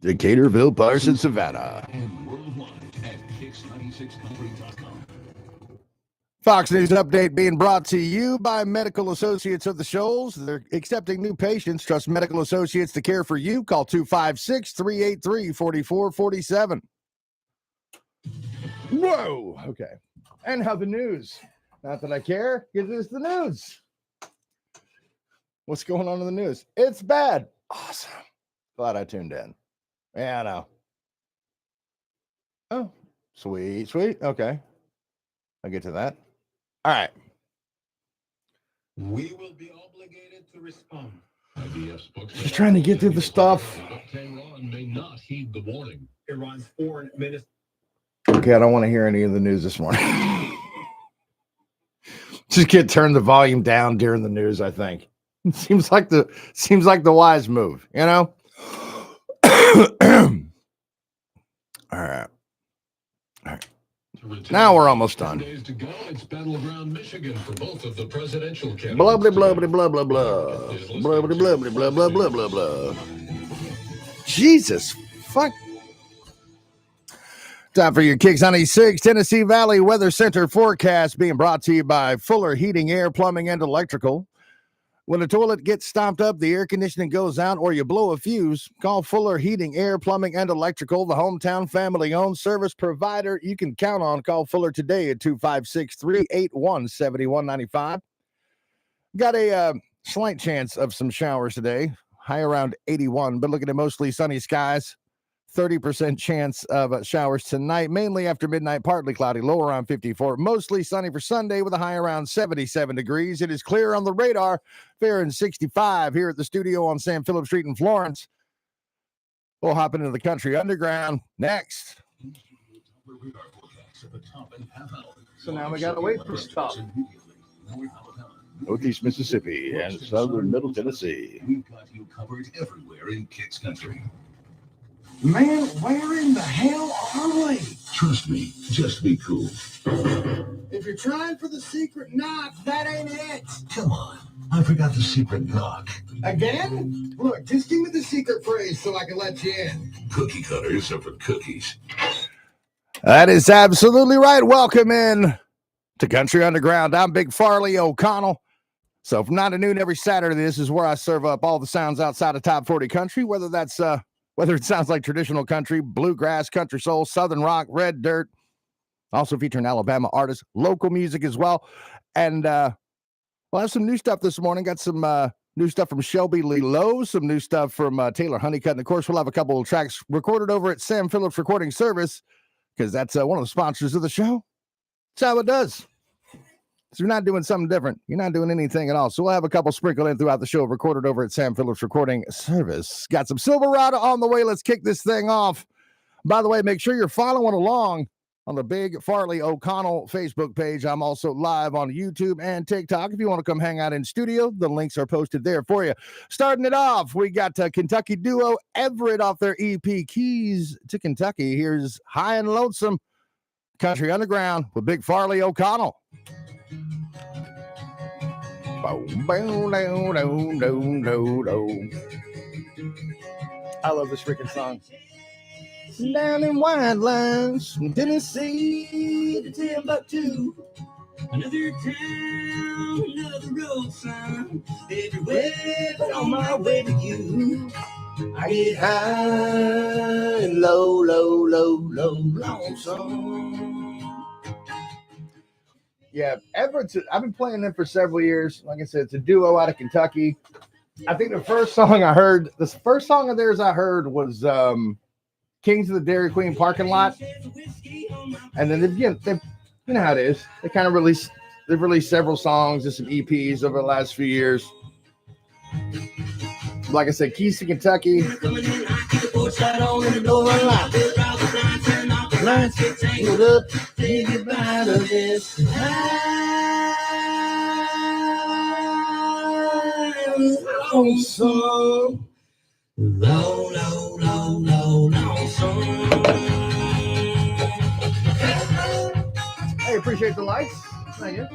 Decaturville, Parsons, Savannah. And worldwide at kicks96country.com. Fox News Update being brought to you by Medical Associates of the Shoals. They're accepting new patients. Trust Medical Associates to care for you. Call 256-383-4447. Whoa. Okay. And how the news. Not that I care, because it's the news. What's going on in the news? It's bad. Awesome. Glad I tuned in. Yeah, I know. Oh, sweet. Okay. I'll get to that. All right. We will be obligated to respond. Just trying to get through the stuff. Tehran may not heed the warning. Iran's foreign minister. Okay, I don't want to hear any of the news this morning. Just turn the volume down during the news, I think. Seems like the wise move, you know? All right. Now we're almost done. Days to go. It's battleground Michigan for both of the presidential candidates. Blah blah blah blah blah blah blah blah blah blah blah blah blah blah blah. Jesus fuck. Time for your Kicks 96 Tennessee Valley Weather Center forecast being brought to you by Fuller Heating, Air, Plumbing, and Electrical. When the toilet gets stomped up, the air conditioning goes out, or you blow a fuse, call Fuller Heating, Air, Plumbing, and Electrical, the hometown family-owned service provider you can count on. Call Fuller today at 256-381-7195. Got a slight chance of some showers today, high around 81, but looking at mostly sunny skies. 30% chance of showers tonight, mainly after midnight, partly cloudy, low around 54. Mostly sunny for Sunday with a high around 77 degrees. It is clear on the radar, fair and 65 here at the studio on Sam Phillips Street in Florence. We'll hop into the country underground next. So now we got to wait for stuff. Northeast Mississippi and southern Middle Tennessee. We've got you covered everywhere in Kicks Country. Man, where in the hell are we? Trust me, just be cool. If you're trying for the secret knock, that ain't it. Come on, I forgot the secret knock. Again? Look, just give me the secret phrase so I can let you in. Cookie cutters are for cookies. That is absolutely right. Welcome in to Country Underground. I'm Big Farley O'Connell. So from 9 to noon every Saturday, this is where I serve up all the sounds outside of Top 40 country, whether it sounds like traditional country, bluegrass, country soul, southern rock, red dirt, also featuring Alabama artists, local music as well. And we'll have some new stuff this morning. Got some new stuff from Shelby Lee Lowe, some new stuff from Taylor Honeycutt. And, of course, we'll have a couple of tracks recorded over at Sam Phillips Recording Service because that's one of the sponsors of the show. That's how it does. So you're not doing something different. You're not doing anything at all. So we'll have a couple sprinkled in throughout the show, recorded over at Sam Phillips Recording Service. Got some Silverado on the way. Let's kick this thing off. By the way, make sure you're following along on the Big Farley O'Connell Facebook page. I'm also live on YouTube and TikTok. If you want to come hang out in studio, the links are posted there for you. Starting it off, we got Kentucky duo Everett off their EP Keys to Kentucky. Here's High and Lonesome, Country Underground with Big Farley O'Connell. I love this freaking song. Down in wide lines from Tennessee to Timbuktu. Another town, another road sign. Everywhere but on my way to you. I get high and low, lonesome. Yeah, Everett's, I've been playing them for several years. Like I said, it's a duo out of Kentucky. I think the first song of theirs I heard was Kings of the Dairy Queen Parking Lot. And then they've you know how it is. They've released several songs and some EPs over the last few years. Like I said, Keys to Kentucky. Lonesome. Low, lonesome. Hey, appreciate the likes. Thank you.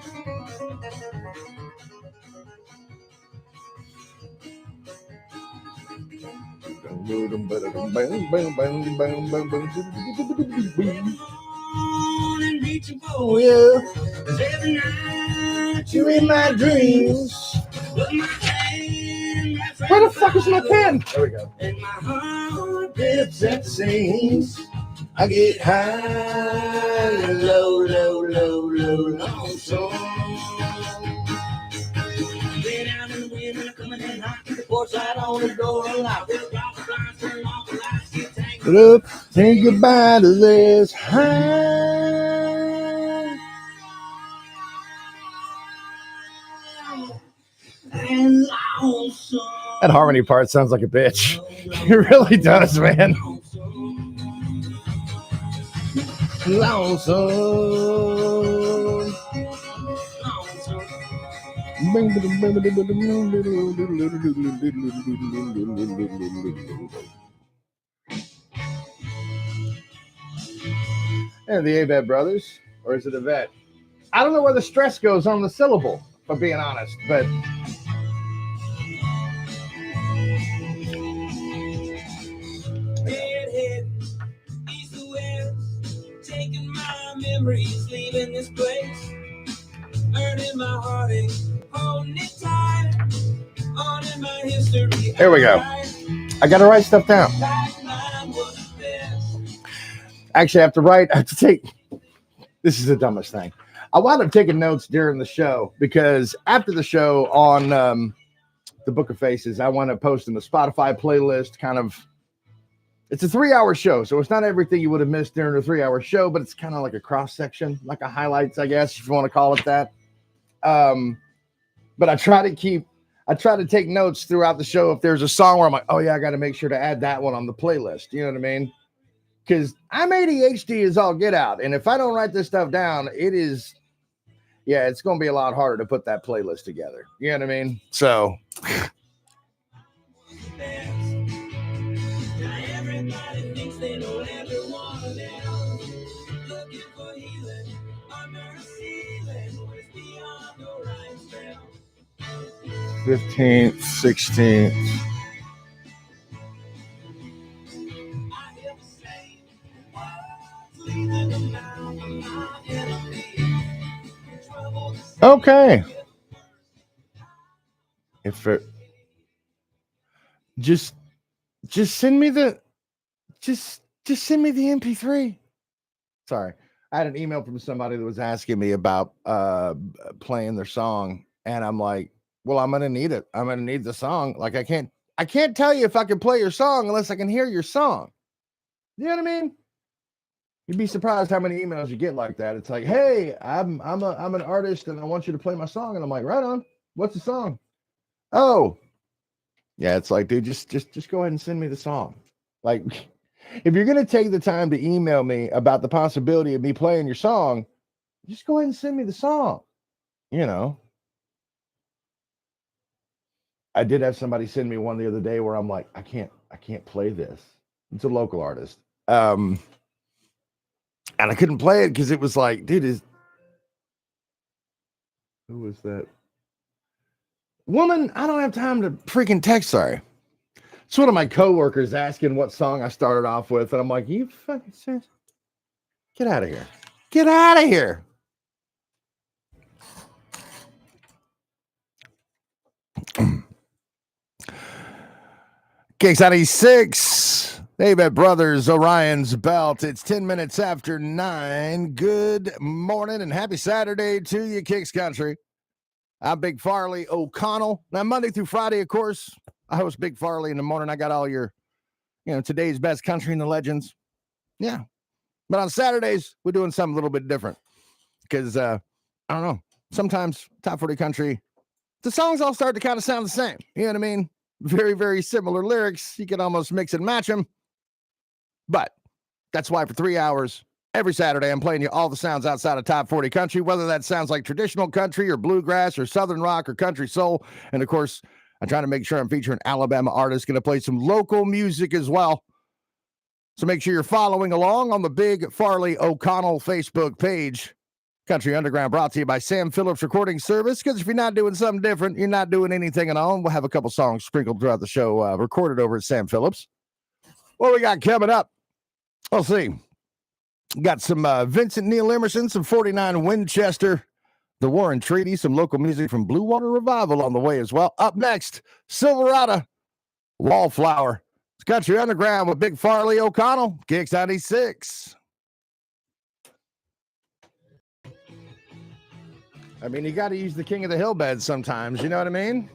Oh yeah, 'cause every night you're in my dreams. Where the fuck is my pen? There we go. And my heart dips at the seams. I get high and low, lonesome. Been out in the wind and coming in hot. The porch light on the door unlocked. Get up, say goodbye to this high. And lonesome. That harmony part sounds like a bitch. It really does, man. Lonesome. And the Avett brothers, or is it Avett? I don't know where the stress goes on the syllable, if I'm being honest, but Head, east to west, taking my memories, leaving this place, earning my heartache, holding it tight, owning my history. Here we go. I got to write stuff down. Actually, I have to take, this is the dumbest thing. I wound up taking notes during the show because after the show on the Book of Faces, I wound up posting the Spotify playlist kind of. It's a 3-hour show, so it's not everything you would have missed during a 3-hour show, but it's kind of like a cross section, like a highlights, I guess, if you want to call it that. But I try to take notes throughout the show. If there's a song where I'm like, oh yeah, I got to make sure to add that one on the playlist. You know what I mean? Because I'm ADHD as all get out, and if I don't write this stuff down, it's going to be a lot harder to put that playlist together. You know what I mean? So. Everybody thinks they know everyone else. Looking for healing under a ceiling where it's beyond the right spell. 15th, 16th. I hear the same words leaving the mouth of my enemy. Trouble to Okay. If it just send me the send me the MP3. Sorry. I had an email from somebody that was asking me about playing their song, and I'm like, well, I'm gonna need it. I'm gonna need the song. Like I can't tell you if I can play your song unless I can hear your song. You know what I mean? You'd be surprised how many emails you get like that. It's like, hey, I'm an artist and I want you to play my song. And I'm like, right on. What's the song? Oh, yeah. It's like, dude, just go ahead and send me the song. Like, if you're gonna take the time to email me about the possibility of me playing your song, just go ahead and send me the song. You know. I did have somebody send me one the other day where I'm like, I can't play this. It's a local artist. And I couldn't play it because it was like, dude, who was that? Woman, I don't have time to freaking text. Sorry. It's one of my coworkers asking what song I started off with. And I'm like, you fucking serious? Get out of here. Get out of here. Kicks 96. Avett Brothers, Orion's Belt. It's 10 minutes after 9. Good morning and happy Saturday to you, Kicks Country. I'm Big Farley O'Connell. Now, Monday through Friday, of course, I host Big Farley in the morning. I got all your, today's best country and the legends. Yeah. But on Saturdays, we're doing something a little bit different. Because, I don't know, sometimes Top 40 Country, the songs all start to kind of sound the same. You know what I mean? Very, very similar lyrics. You can almost mix and match them. But that's why for 3 hours, every Saturday, I'm playing you all the sounds outside of Top 40 Country, whether that sounds like traditional country or bluegrass or southern rock or country soul. And, of course, I'm trying to make sure I'm featuring Alabama artists, going to play some local music as well. So make sure you're following along on the Big Farley O'Connell Facebook page. Country Underground brought to you by Sam Phillips Recording Service, because if you're not doing something different, you're not doing anything at all. We'll have a couple songs sprinkled throughout the show recorded over at Sam Phillips. What we got coming up? Let's see. Got some Vincent Neil Emerson, some 49 Winchester, the Warren Treaty, some local music from Blue Water Revival on the way as well. Up next, Silverado, Wallflower. It's Country Underground with Big Farley O'Connell, Kicks 96. I mean, you got to use the king of the hill bed sometimes. You know what I mean?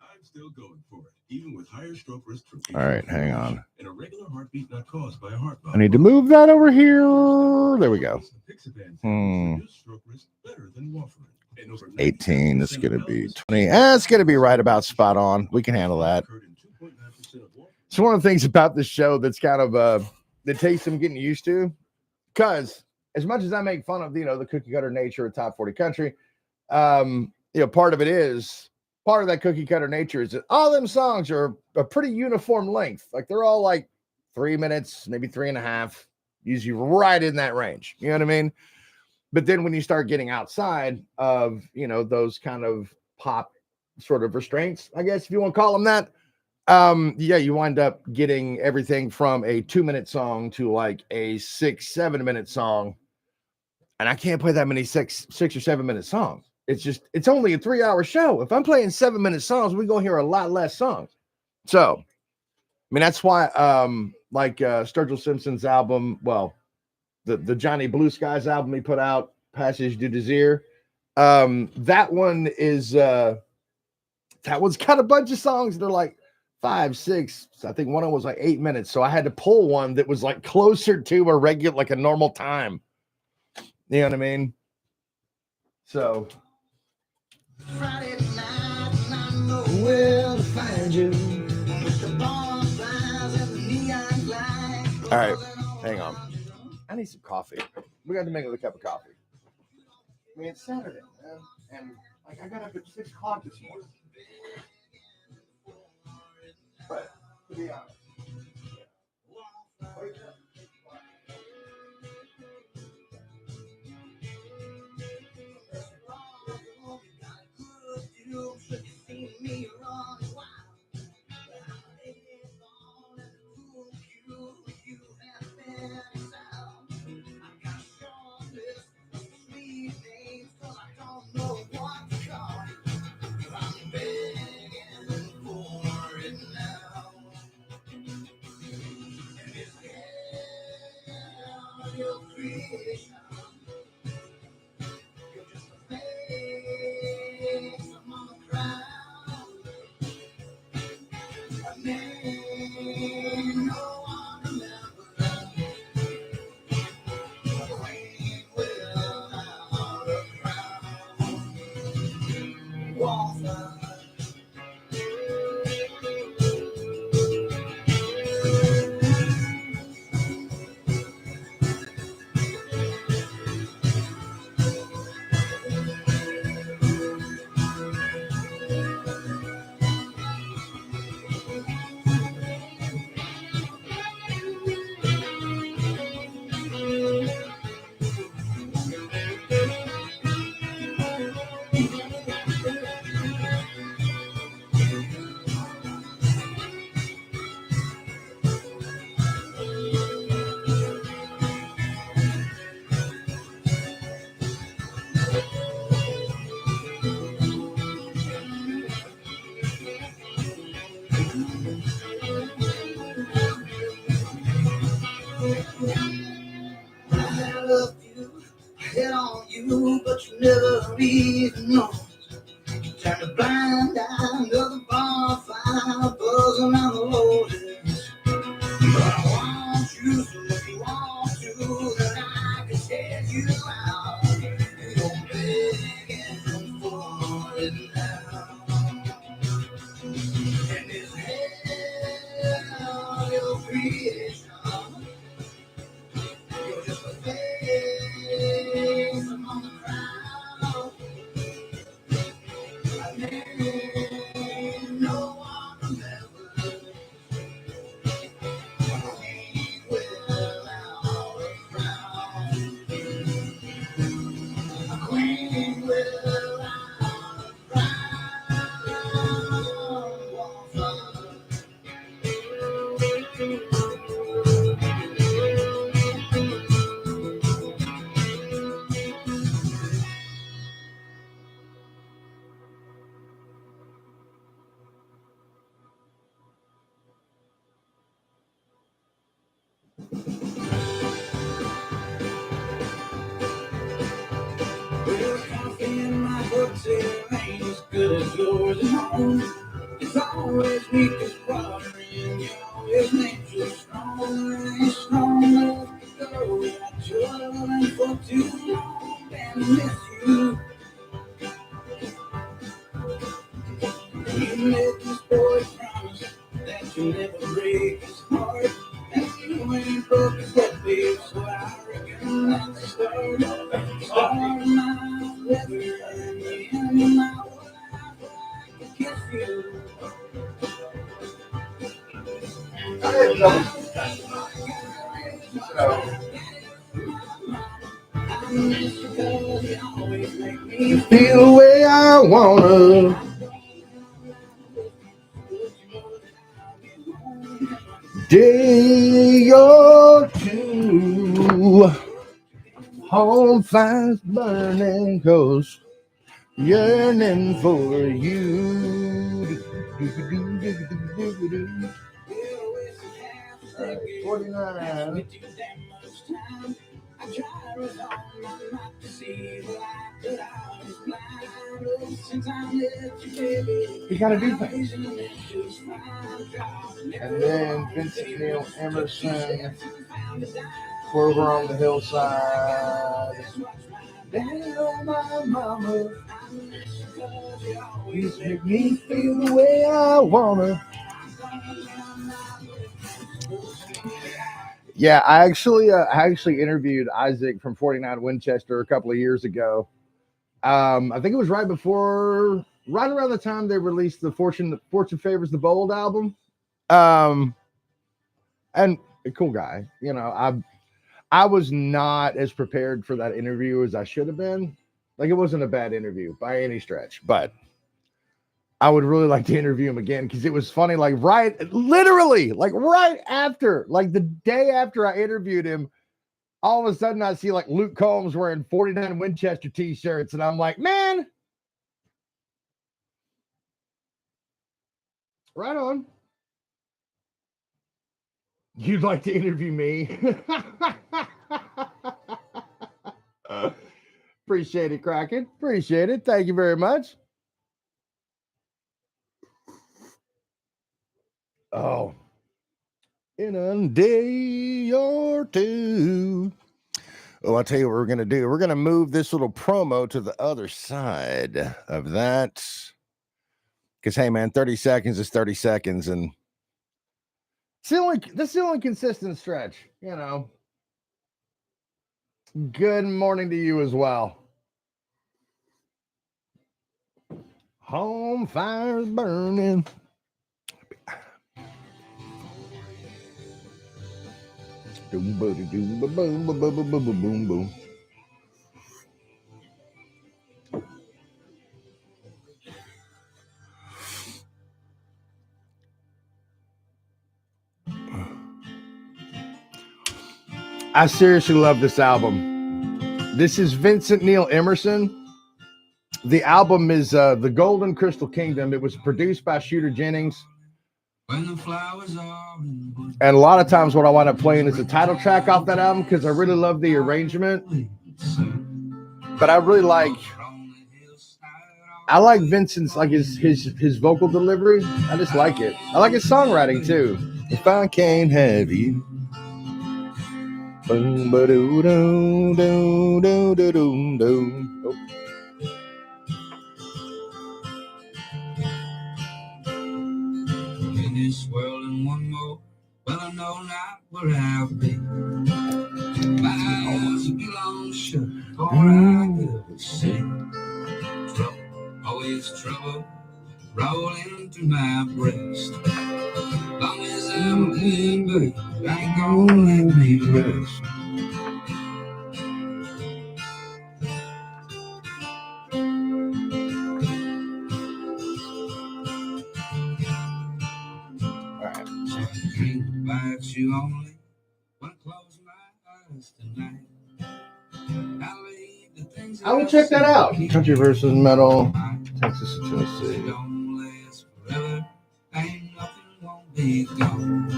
I'm still going for it, even with higher stroke risk from All right, hang on. and a regular heartbeat not caused by a heart valve. I need to move that over here. There we go. Stroke risk better than warfarin. And over 18. It's going to be 20. It's going to be right about spot on. We can handle that. So one of the things about this show that's kind of that takes some getting used to, because as much as I make fun of, the cookie cutter nature of top 40 country, part of that cookie cutter nature is that all them songs are a pretty uniform length. Like they're all like 3 minutes, maybe 3.5, usually right in that range. You know what I mean? But then when you start getting outside of, those kind of pop sort of restraints, I guess, if you want to call them that, you wind up getting everything from a 2-minute song to like a 6-7 minute song. And I can't play that many 6 or 7 minute songs. It's only a 3-hour show. If I'm playing 7-minute songs, we're going to hear a lot less songs. So, I mean, that's why, Sturgill Simpson's album, well, the Johnny Blue Skies album he put out, Passage du Désir, that one's got a bunch of songs that are like 5, 6. I think one of them was like 8 minutes. So I had to pull one that was like closer to a regular, like a normal time. You know what I mean? So. Friday night, and I know where to find you. With the bonfires and the neon lights. All right, hang on. I need some coffee. We got to make another cup of coffee. I mean, it's Saturday, man. And I got up at 6 o'clock this morning. But to be honest, wake up. Should you see me running wild? You have been sound. I got short list of sweet names, 'cause I don't know what to call you. I'm begging for it now. And it's hell, your creation. You're just a face among the crowd. A name no one remembers. A queen without a crown. Wallflower. I love you, I hit on you, but you never even know. You turn a blind eye to the bonfire, buzz around the lotus. But I want you, so if you want to, then I can take you out. You're begging for it now. And it's hell, your creation. You're just a face among the crowd. A name no one remembers. A queen without a crown. A queen without a crown. Wallflower. myself ain't as good as yours at home. It's always weakest water in you. Always makes you strong. Ain't strong enough to go without your loving for too long. And I miss you. You let this boy promise that you'll never break his heart. And you ain't broke his heart, babe. So I reckon that's the start of my weather and the end of my life. I can kiss you. You feel the way I wanna. Day or two, home fires burning, 'cause yearning for you. 49. I tried with all my might to see the light, but I was blind. Since I met you, baby, You gotta do things. and And then Vincent Neil Emerson, Clover on the Hillside. Down my mama, you make me feel the way I wanna. Yeah, I actually interviewed Isaac from 49 Winchester a couple of years ago. I think it was right around the time they released the Fortune Favors the Bold album. And a cool guy, you know. I was not as prepared for that interview as I should have been. Like, it wasn't a bad interview by any stretch, but I would really like to interview him again because it was funny. Like, right after, like the day after I interviewed him, all of a sudden I see like Luke Combs wearing 49 Winchester t-shirts, and I'm like, man, right on. You'd like to interview me? Appreciate it, Kraken. Appreciate it. Thank you very much. Oh, in a day or two. Oh, I'll tell you what we're going to do. We're going to move this little promo to the other side of that. Because, hey, man, 30 seconds is 30 seconds. And this is the only consistent stretch, you know. Good morning to you as well. Home fires burning. Boom, boom, boom, boom, boom, boom, boom, boom, boom. I seriously love this album. This is Vincent Neil Emerson. The album is The Golden Crystal Kingdom. It was produced by Shooter Jennings. And a lot of times what I wind up playing is the title track off that album because I really love the arrangement. But I really like Vincent's, like his vocal delivery. I just like it. I like his songwriting too. If I can't have you. Boom, ba-doo, doo, doo, doo, doo, doo, doo. Oh. In this world and one more, well, I know not where I'll be. My eyes belong shut, for I could see trouble, always trouble, rolling through my breast. Long as I'm living, baby, I ain't gonna let me rest. Dream about you only when I close my eyes tonight. I will check that out. Country versus metal, Texas to Tennessee. Don't last forever. Ain't nothing won't be gone.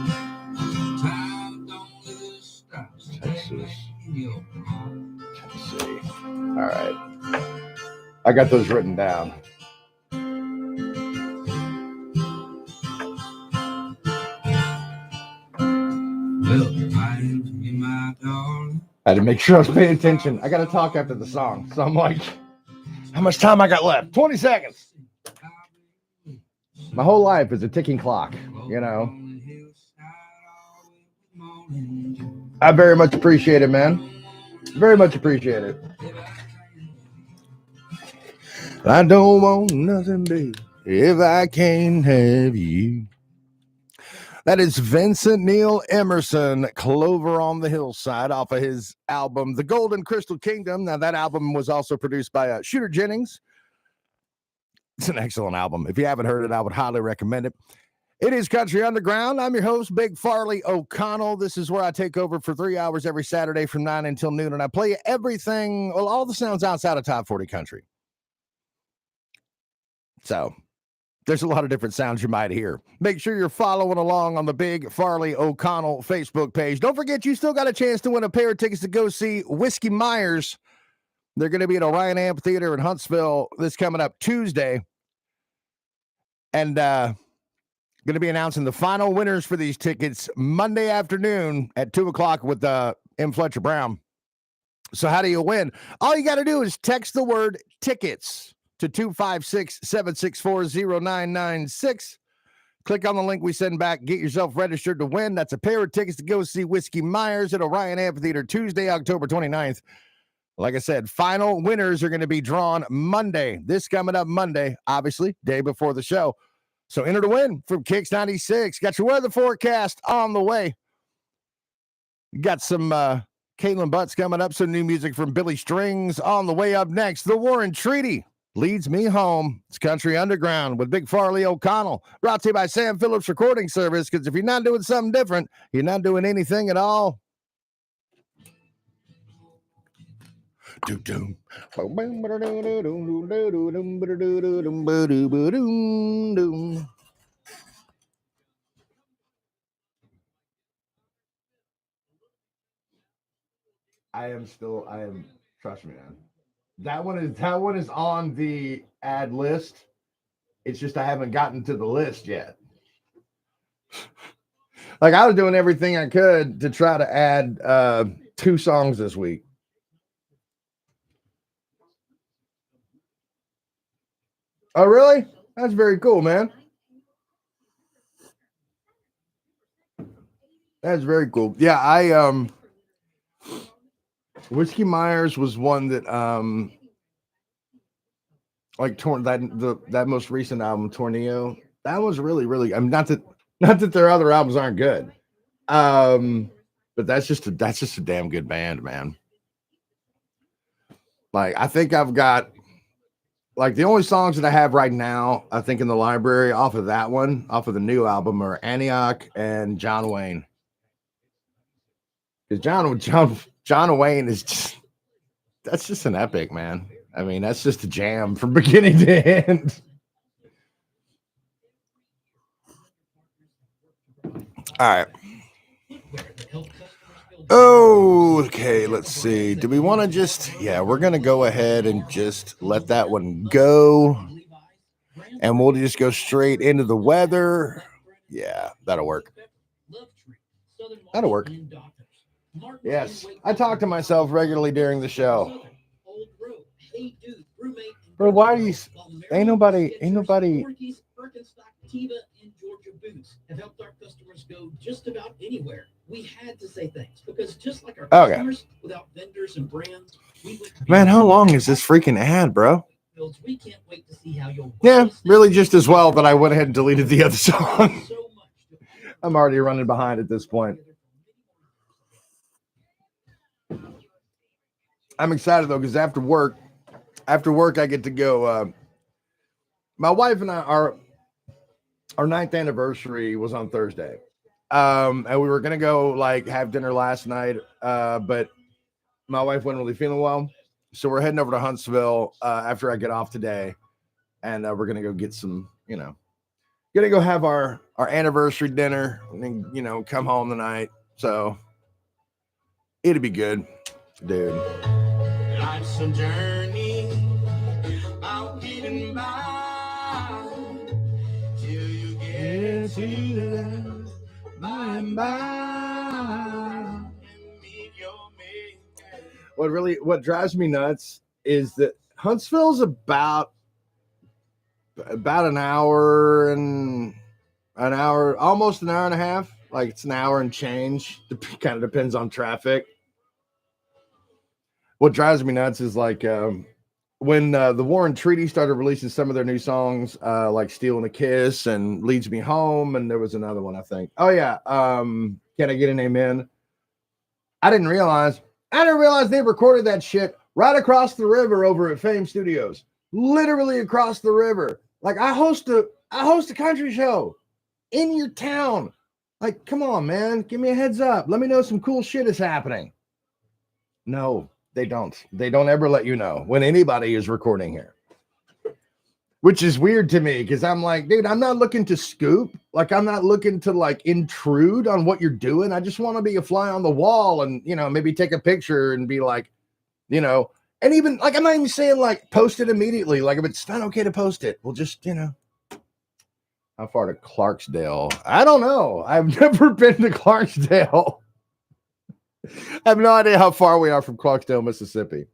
Time don't stop. Texas, Tennessee. All right. I got those written down. I had to make sure I was paying attention. I got to talk after the song. So I'm like, how much time I got left? 20 seconds. My whole life is a ticking clock, you know. I very much appreciate it, man. Very much appreciate it. I don't want nothing, baby, if I can't have you. That is Vincent Neil Emerson, Clover on the Hillside, off of his album, The Golden Crystal Kingdom. Now, that album was also produced by Shooter Jennings. It's an excellent album. If you haven't heard it, I would highly recommend it. It is Country Underground. I'm your host, Big Farley O'Connell. This is where I take over for 3 hours every Saturday from 9 until noon, and I play you everything, well, all the sounds outside of Top 40 Country. So there's a lot of different sounds you might hear. Make sure you're following along on the Big Farley O'Connell Facebook page. Don't forget, you still got a chance to win a pair of tickets to go see Whiskey Myers. They're going to be at Orion Amphitheater in Huntsville this coming up Tuesday. And going to be announcing the final winners for these tickets Monday afternoon at 2 o'clock with M. Fletcher Brown. So how do you win? All you got to do is text the word tickets to 256-764-0996. Click on the link we send back. Get yourself registered to win. That's a pair of tickets to go see Whiskey Myers at Orion Amphitheater Tuesday, October 29th. Like I said, final winners are going to be drawn Monday. This coming up Monday, obviously, day before the show. So enter to win from Kicks 96. Got your weather forecast on the way. Got some Caitlin Butts coming up. Some new music from Billy Strings on the way up next. The Warren Treaty leads me home. It's Country Underground with Big Farley O'Connell. Brought to you by Sam Phillips Recording Service, because if you're not doing something different, you're not doing anything at all. Trust me, man. That one is on the ad list. It's just I haven't gotten to the list yet. Like, I was doing everything I could to try to add 2 songs this week. Oh, really? That's very cool, man. That's very cool. Yeah, Whiskey Myers was one that that most recent album, Tornado, that was really, really, I mean, not that their other albums aren't good. But that's just a damn good band, man. Like, I think I've got, like, the only songs that I have right now, I think, in the library off of that one, off of the new album, are Antioch and John Wayne. Because John Wayne is just, that's just an epic, man. I mean, that's just a jam from beginning to end. All right. Okay, let's see. Do we want to just, we're going to go ahead and just let that one go. And we'll just go straight into the weather. Yeah, that'll work. That'll work. Yes, I talk to myself regularly during the show. Bro, why are you? Ain't nobody. Boots have helped our customers go just about anywhere. We had to say thanks because just like our customers, without vendors and brands, man, how long is this freaking ad, bro? We can't wait to see how you'll really just as well that I went ahead and deleted the other song. I'm already running behind at this point. I'm excited though, because after work I get to go. My wife and I our 9th anniversary was on Thursday. And we were going to go like have dinner last night. But my wife wasn't really feeling well. So we're heading over to Huntsville after I get off today. And we're going to go get some, going to go have our anniversary dinner and then, come home tonight. So it'll be good, dude. Life's a journey. see that by and by. What drives me nuts is that Huntsville's about almost an hour and a half. Like it's an hour and change. Kind of depends on traffic. What drives me nuts is like when the Warren Treaty started releasing some of their new songs, like "Stealing a Kiss" and "Leads Me Home," and there was another one I think. Oh yeah, "Can I Get an Amen?" I didn't realize they recorded that shit right across the river over at Fame Studios, literally across the river. Like I host a country show in your town. Like, come on, man, give me a heads up. Let me know some cool shit is happening. No, they don't. They don't ever let you know when anybody is recording here, which is weird to me because I'm like, dude, I'm not looking to scoop. Like, I'm not looking to like intrude on what you're doing. I just want to be a fly on the wall and, you know, maybe take a picture and be like, you know, and even like, I'm not even saying like post it immediately. Like if it's not okay to post it, we'll just, you know. How far to Clarksdale? I don't know. I've never been to Clarksdale. I have no idea how far we are from Clarksdale, Mississippi.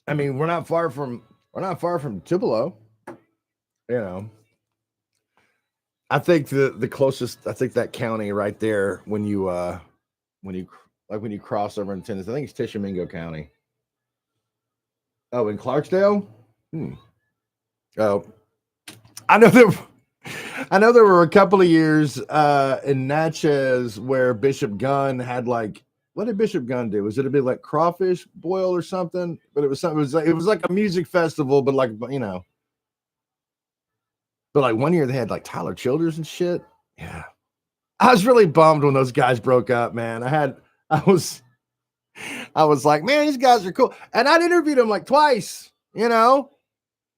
I mean, we're not far from Tupelo. You know, I think the closest. I think that county right there when you cross over in Tennessee. I think it's Tishomingo County. Oh, in Clarksdale. Oh, I know there were a couple of years in Natchez where Bishop Gunn had like, what did Bishop Gunn do? Was it a bit like crawfish boil or something? But it was something. It was like a music festival, but like, you know. But like one year they had like Tyler Childers and shit. Yeah, I was really bummed when those guys broke up, man. I was like, man, these guys are cool, and I'd interviewed them like twice, you know.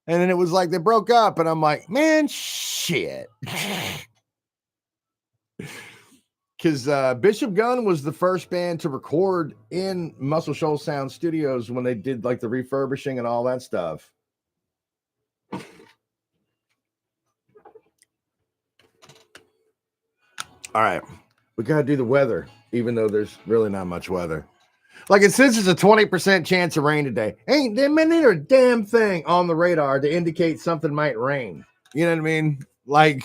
And then it was like they broke up, and I'm like, man, shit. Because Bishop Gunn was the first band to record in Muscle Shoals Sound Studios when they did like the refurbishing and all that stuff. All right, we got to do the weather, even though there's really not much weather. Like it says, there's a 20% chance of rain today. Ain't there a damn thing on the radar to indicate something might rain? You know what I mean? Like,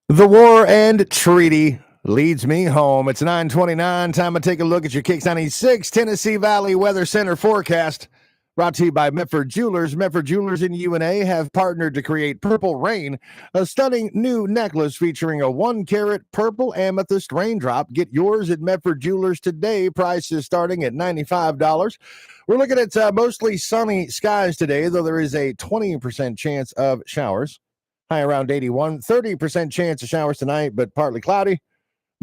the War and Treaty leads me home. It's 9:29. Time to take a look at your Kicks 96 Tennessee Valley Weather Center forecast. Brought to you by Medford Jewelers. Medford Jewelers in UNA have partnered to create Purple Rain, a stunning new necklace featuring a 1-carat purple amethyst raindrop. Get yours at Medford Jewelers today. Price is starting at $95. We're looking at mostly sunny skies today, though there is a 20% chance of showers. High around 81, 30% chance of showers tonight, but partly cloudy.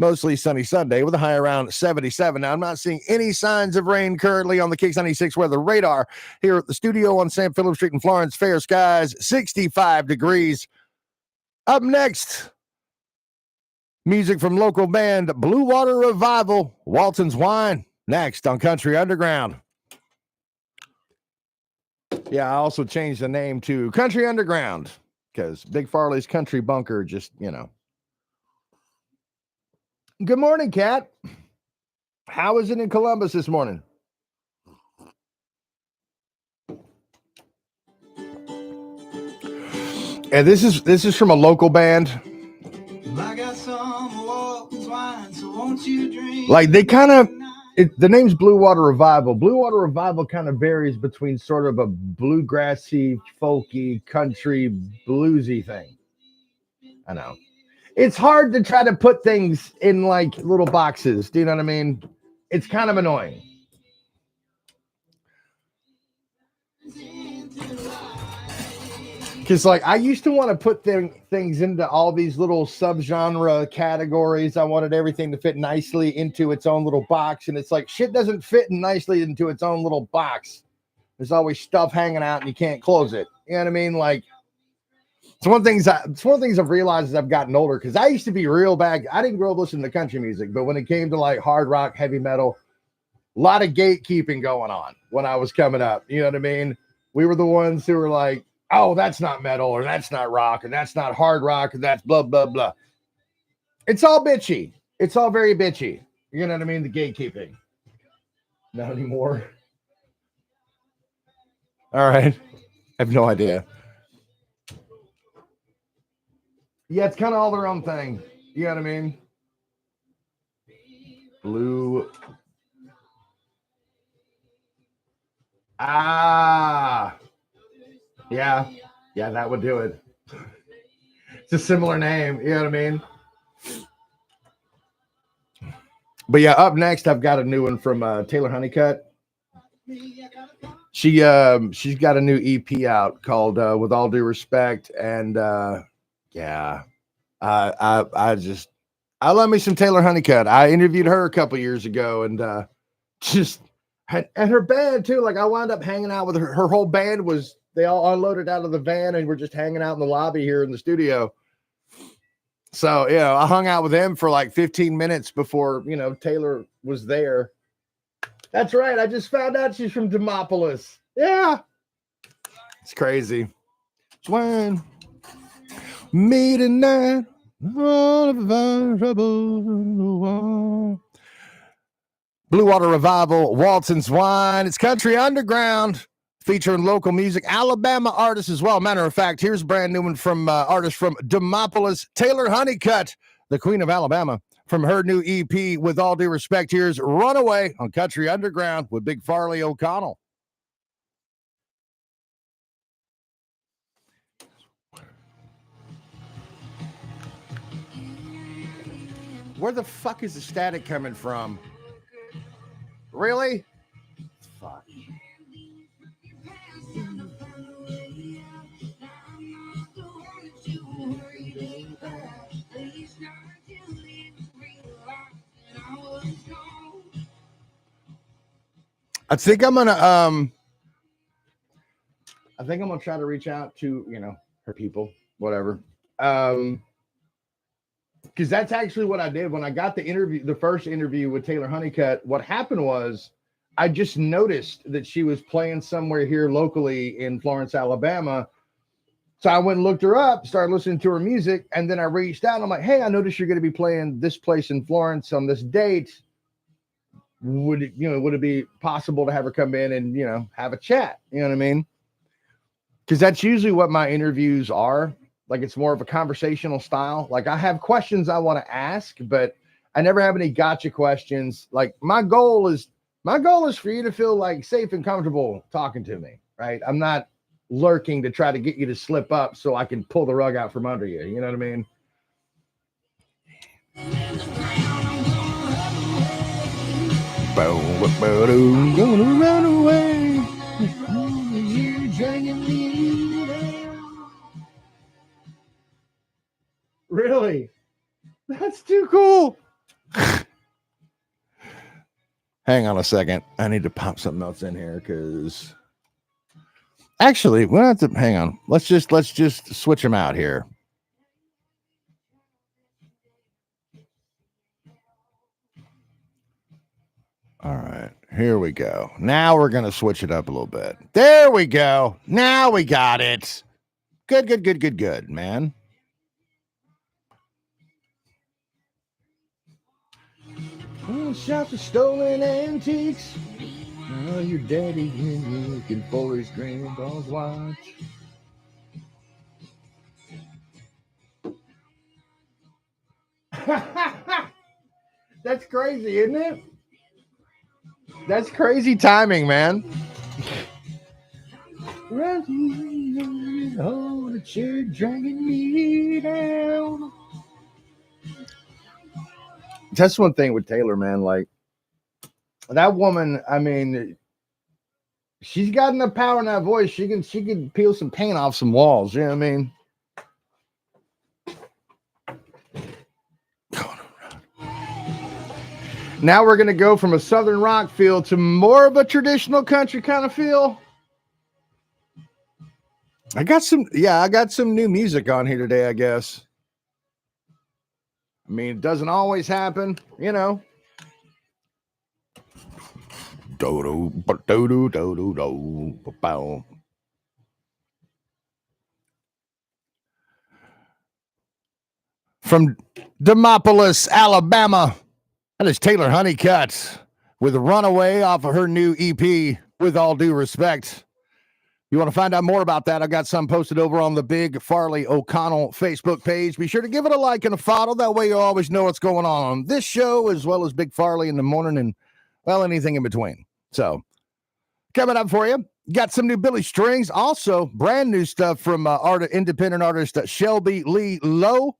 Mostly sunny Sunday with a high around 77. Now, I'm not seeing any signs of rain currently on the Kicks 96 weather radar here at the studio on St. Philip Street in Florence. Fair skies, 65 degrees. Up next, music from local band Blue Water Revival, Walton's Wine. Next on Country Underground. Yeah, I also changed the name to Country Underground because Big Farley's Country Bunker just, you know. Good morning, Kat. How is it in Columbus this morning? And this is from a local band. I got some Walton's wine, so won't you drink? Like they kind of, the name's Blue Water Revival. Blue Water Revival kind of varies between sort of a bluegrassy, folky, country, bluesy thing. I know. It's hard to try to put things in like little boxes. Do you know what I mean? It's kind of annoying. Because like I used to want to put things into all these little subgenre categories. I wanted everything to fit nicely into its own little box. And it's like shit doesn't fit nicely into its own little box. There's always stuff hanging out and you can't close it. You know what I mean? Like, it's one of the things I've realized as I've gotten older, because I used to be real bad. I didn't grow up listening to country music, but when it came to like hard rock, heavy metal, a lot of gatekeeping going on. when I was coming up. You know what I mean? We were the ones who were like, oh, that's not metal, or that's not rock, and that's not hard rock, and that's blah, blah, blah. It's all bitchy. It's all very bitchy. You know what I mean? The gatekeeping. Not anymore. All right. I have no idea. Yeah, it's kind of all their own thing. You know what I mean? Blue. Ah. Yeah. Yeah, that would do it. It's a similar name. You know what I mean? But yeah, up next, I've got a new one from Taylor Honeycutt. She's got a new EP out called With All Due Respect. And yeah, I love me some Taylor Honeycutt. I interviewed her a couple years ago and and her band too. Like I wound up hanging out with her. Her whole band they all unloaded out of the van and we're just hanging out in the lobby here in the studio. So, you know, I hung out with them for like 15 minutes before, you know, Taylor was there. That's right. I just found out she's from Demopolis. Yeah. It's crazy. Swine. Me tonight. All of our trouble. Blue Water Revival, Walton's Wine. It's Country Underground. Featuring local music, Alabama artists as well. Matter of fact, here's a brand new one from artist from Demopolis, Taylor Honeycutt, the Queen of Alabama, from her new EP. With All Due Respect, here's Runaway on Country Underground with Big Farley O'Connell. Where the fuck is the static coming from? Really? Fuck. I think I'm gonna try to reach out to, you know, her people, whatever. Because that's actually what I did when I got the first interview with Taylor Honeycutt. What happened was I just noticed that she was playing somewhere here locally in Florence, Alabama. So I went and looked her up, started listening to her music, and then I reached out. And I'm like, hey, I noticed you're going to be playing this place in Florence on this date. Would it be possible to have her come in and, you know, have a chat? You know what I mean? Because that's usually what my interviews are. Like, it's more of a conversational style. Like, I have questions I want to ask, but I never have any gotcha questions. Like, my goal is for you to feel like safe and comfortable talking to me, right? I'm not lurking to try to get you to slip up so I can pull the rug out from under you. You know what I mean? Gonna run away. You're dragging me down. Really? That's too cool. Hang on a second. I need to pop something else in here because actually, we'll have to hang on. Let's just switch them out here. All right, here we go. Now we're going to switch it up a little bit. There we go. Now we got it. Good, man. Oh, shop for stolen antiques. Oh, your daddy looking for his grandpa's watch. That's crazy, isn't it? That's crazy timing, man. Oh, the chair dragging me down. That's one thing with Taylor, man. Like, that woman, I mean, she's got enough power in that voice. She can peel some paint off some walls. You know what I mean? Now we're going to go from a Southern rock feel to more of a traditional country kind of feel. I got some new music on here today, I guess. I mean, it doesn't always happen, you know. From Demopolis, Alabama, that is Taylor Honeycutt with Runaway off of her new EP, With All Due Respect. You want to find out more about that? I've got some posted over on the Big Farley O'Connell Facebook page. Be sure to give it a like and a follow. That way you'll always know what's going on this show, as well as Big Farley in the morning and, well, anything in between. So, coming up for you, got some new Billy Strings. Also, brand new stuff from independent artist Shelby Lee Lowe.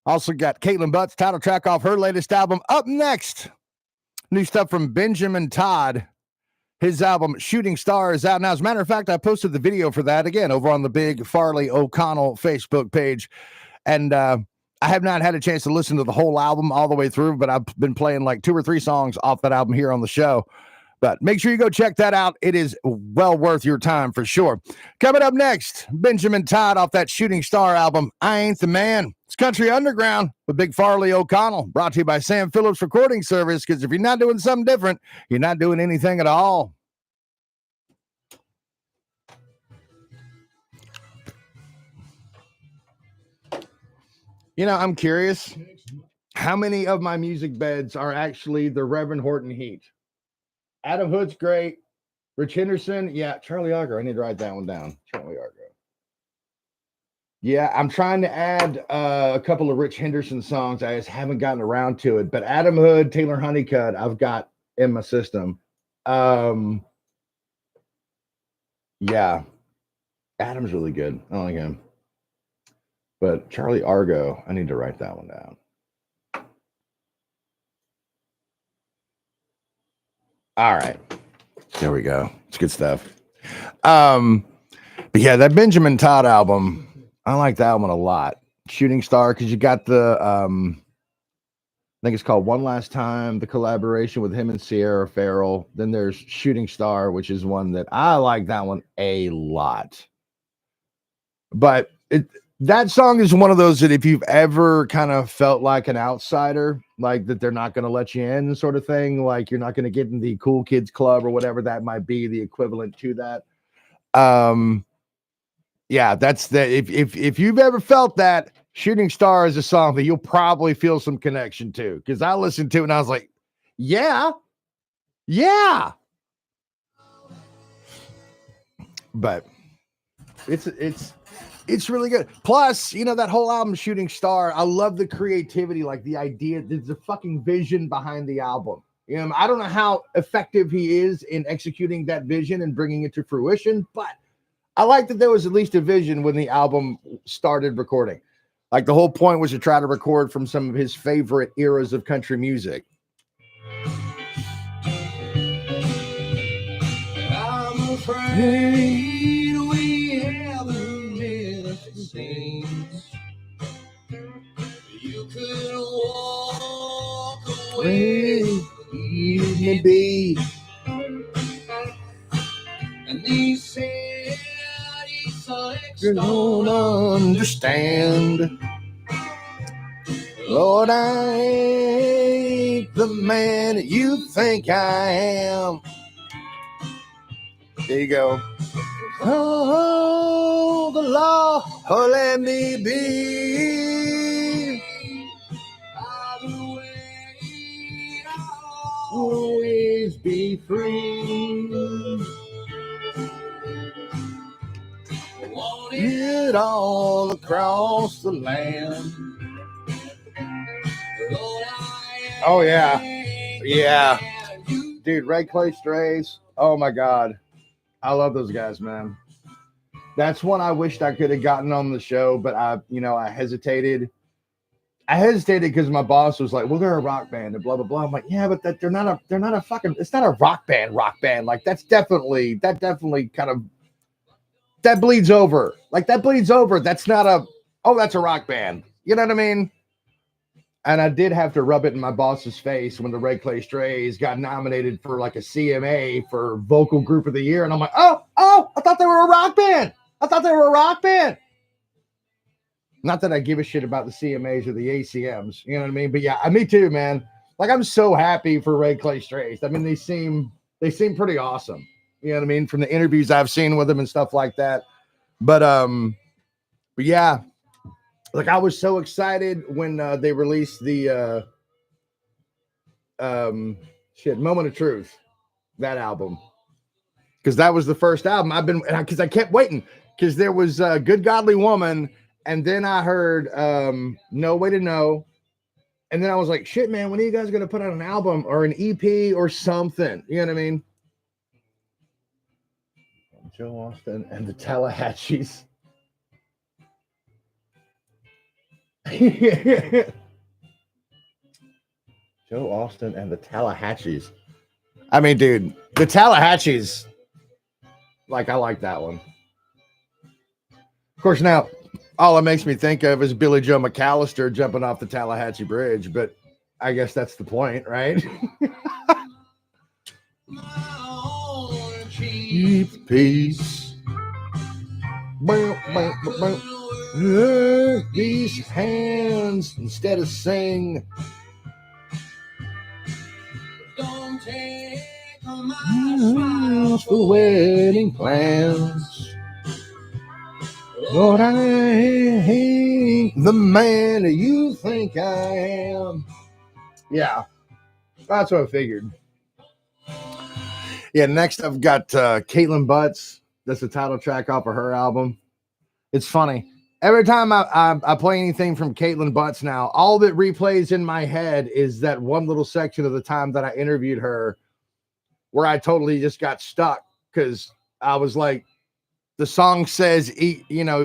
Also got Caitlin Butt's title track off her latest album. Up next, new stuff from Benjamin Todd. His album, Shooting Star, is out now. As a matter of fact, I posted the video for that, again, over on the Big Farley O'Connell Facebook page. And I have not had a chance to listen to the whole album all the way through, but I've been playing like 2 or 3 songs off that album here on the show. But make sure you go check that out. It is well worth your time for sure. Coming up next, Benjamin Todd off that Shooting Star album, I Ain't the Man. It's Country Underground with Big Farley O'Connell, brought to you by Sam Phillips Recording Service, because if you're not doing something different, you're not doing anything at all. You know, I'm curious, how many of my music beds are actually the Reverend Horton Heat? Adam Hood's great. Rich Henderson, yeah. Charlie Auger, I need to write that one down. Charlie Auger. Yeah, I'm trying to add a couple of Rich Henderson songs. I just haven't gotten around to it. But Adam Hood, Taylor Honeycutt, I've got in my system. Yeah. Adam's really good. I like him. But Charlie Argo, I need to write that one down. All right. There we go. It's good stuff. But yeah, that Benjamin Todd album, I like that one a lot. Shooting Star, because you got the I think it's called One Last Time, the collaboration with him and Sierra Farrell. Then there's Shooting Star, which is one that I like that one a lot. But that song is one of those that if you've ever kind of felt like an outsider, like that they're not going to let you in sort of thing, like you're not going to get in the cool kids club or whatever that might be, the equivalent to that. Yeah, that's the if you've ever felt that, Shooting Star is a song that you'll probably feel some connection to, because I listened to it and I was like, yeah. But it's really good. Plus, you know, that whole album, Shooting Star, I love the creativity, like the idea, there's a fucking vision behind the album. You know, I don't know how effective he is in executing that vision and bringing it to fruition, but I like that there was at least a vision when the album started recording. Like the whole point was to try to record from some of his favorite eras of country music. I'm afraid we haven't missed the things you could walk away, Leave me be. and he said he's You don't understand. Lord, I ain't the man that you think I am. There you go. Oh, the law, oh, let me be. Always be free. It all across the land. Oh, yeah. Yeah. Dude, Red Clay Strays. Oh, my God. I love those guys, man. That's one I wished I could have gotten on the show, but I hesitated. I hesitated because my boss was like, well, they're a rock band and blah, blah, blah. I'm like, yeah, but they're not a fucking, it's not a rock band. Like that definitely kind of, that bleeds over. Like that bleeds over. That's not that's a rock band. You know what I mean? And I did have to rub it in my boss's face when the Red Clay Strays got nominated for like a CMA for Vocal Group of the Year. And I'm like, oh, I thought they were a rock band. Not that I give a shit about the CMAs or the ACMs. You know what I mean? But yeah, me too, man. Like, I'm so happy for Ray Clay Strays. I mean, they seem pretty awesome. You know what I mean? From the interviews I've seen with them and stuff like that. But yeah, like I was so excited when they released the Moment of Truth, that album, because that was the first album because I kept waiting, because there was Good Godly Woman, and then I heard No Way to Know, and then I was like, shit, man, when are you guys gonna put out an album or an EP or something? You know what I mean? Joe Austin and the Tallahassees. Joe Austin and the Tallahassees. I mean, dude, the Tallahassees, like, I like that one. Of course, now all it makes me think of is Billy Joe McAllister jumping off the Tallahassee Bridge, but I guess that's the point, right? Keep peace. These hands instead of sing. Don't take all my smiles For wedding plans. Lord, I ain't the man you think I am. Yeah, that's what I figured. Yeah, next I've got Caitlin Butts. That's the title track off of her album. It's funny. Every time I play anything from Caitlin Butts now, all that replays in my head is that one little section of the time that I interviewed her where I totally just got stuck, because I was like, the song says, you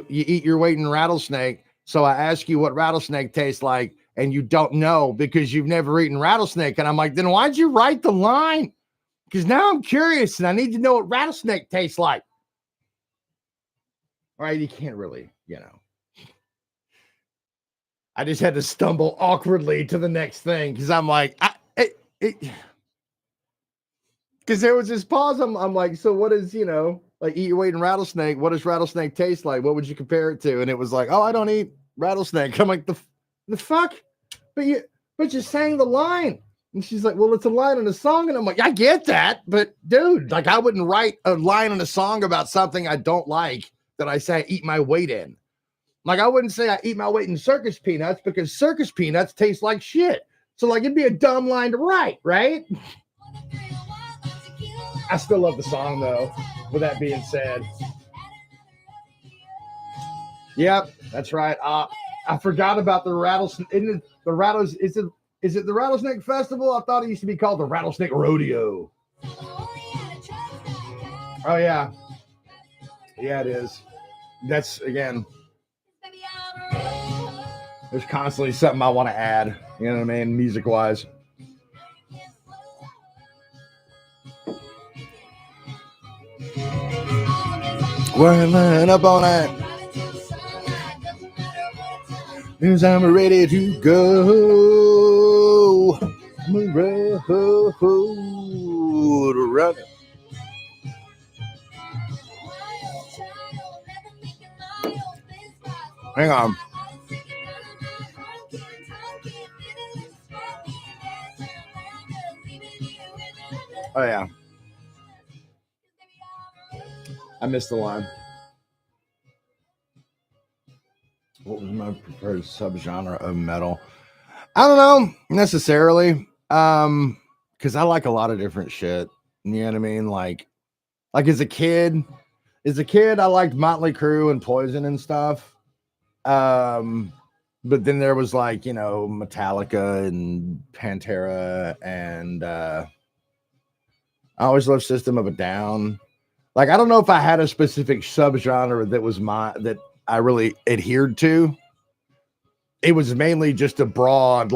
eat your weight in rattlesnake. So I ask you what rattlesnake tastes like, and you don't know because you've never eaten rattlesnake. And I'm like, then why'd you write the line? Because now I'm curious and I need to know what rattlesnake tastes like. All right, you can't really, I just had to stumble awkwardly to the next thing, because I'm like, because there was this pause. I'm like, so what is, like, eat your weight in rattlesnake? What does rattlesnake taste like? What would you compare it to? And it was like, oh, I don't eat rattlesnake. I'm like, the fuck? But you sang the line. And she's like, well, it's a line in a song. And I'm like, I get that. But dude, like, I wouldn't write a line in a song about something I don't like that I say I eat my weight in. Like, I wouldn't say I eat my weight in circus peanuts, because circus peanuts taste like shit. So, like, it'd be a dumb line to write, right? I still love the song, though, with that being said. Yep, that's right. I forgot about the rattlesnake. Is it the Rattlesnake Festival? I thought it used to be called the Rattlesnake Rodeo. Oh, yeah. Yeah, it is. That's, again, there's constantly something I want to add, you know what I mean, music-wise. We're laying up on that, because I'm ready to go. I'm ready to run. Hang on. Oh, yeah. I missed the line. What was my preferred subgenre of metal? I don't know necessarily. Because I like a lot of different shit. You know what I mean? Like as a kid, I liked Motley Crue and Poison and stuff. But then there was like, Metallica and Pantera, and I always loved System of a Down. Like, I don't know if I had a specific subgenre that I really adhered to. It was mainly just a broad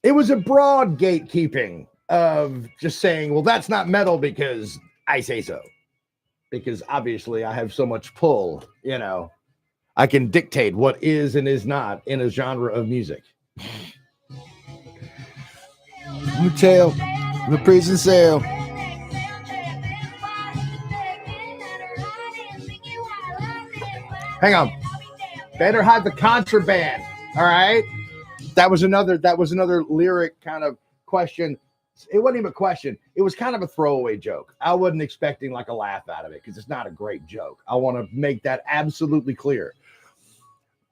gatekeeping of just saying, well, that's not metal because I say so. Because obviously I have so much pull, I can dictate what is and is not in a genre of music. Hotel, the prison cell. Hang on. Better hide the contraband. All right. That was another lyric kind of question. It wasn't even a question. It was kind of a throwaway joke. I wasn't expecting like a laugh out of it because it's not a great joke. I want to make that absolutely clear.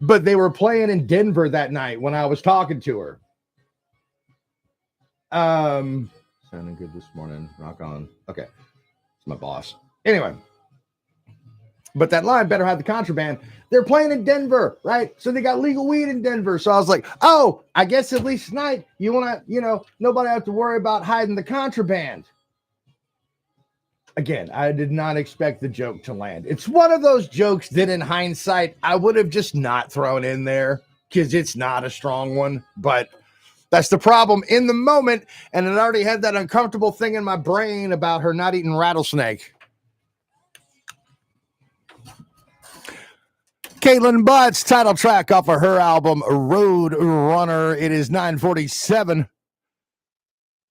But they were playing in Denver that night when I was talking to her. Sounding good this morning. Rock on. Okay. It's my boss. Anyway. But that line better have the contraband. They're playing in Denver, right? So they got legal weed in Denver. So I was like, oh, I guess at least tonight you want to, nobody have to worry about hiding the contraband. Again, I did not expect the joke to land. It's one of those jokes that in hindsight, I would have just not thrown in there because it's not a strong one. But that's the problem in the moment. And it already had that uncomfortable thing in my brain about her not eating rattlesnake. Caitlin Butt's title track off of her album Road Runner. It is 9:47.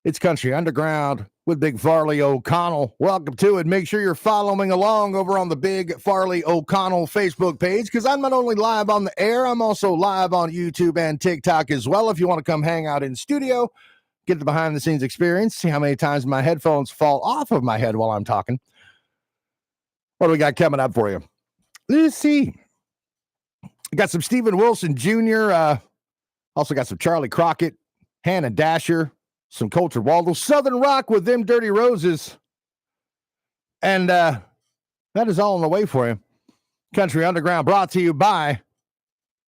It's Country Underground with Big Farley O'Connell. Welcome to it. Make sure you're following along over on the Big Farley O'Connell Facebook page because I'm not only live on the air, I'm also live on YouTube and TikTok as well. If you want to come hang out in studio, get the behind the scenes experience, see how many times my headphones fall off of my head while I'm talking. What do we got coming up for you? Let's see. Got some Stephen Wilson Jr. Also got some Charlie Crockett, Hannah Dasher, some Colter Waldle, Southern Rock with Them Dirty Roses. And that is all on the way for you. Country Underground brought to you by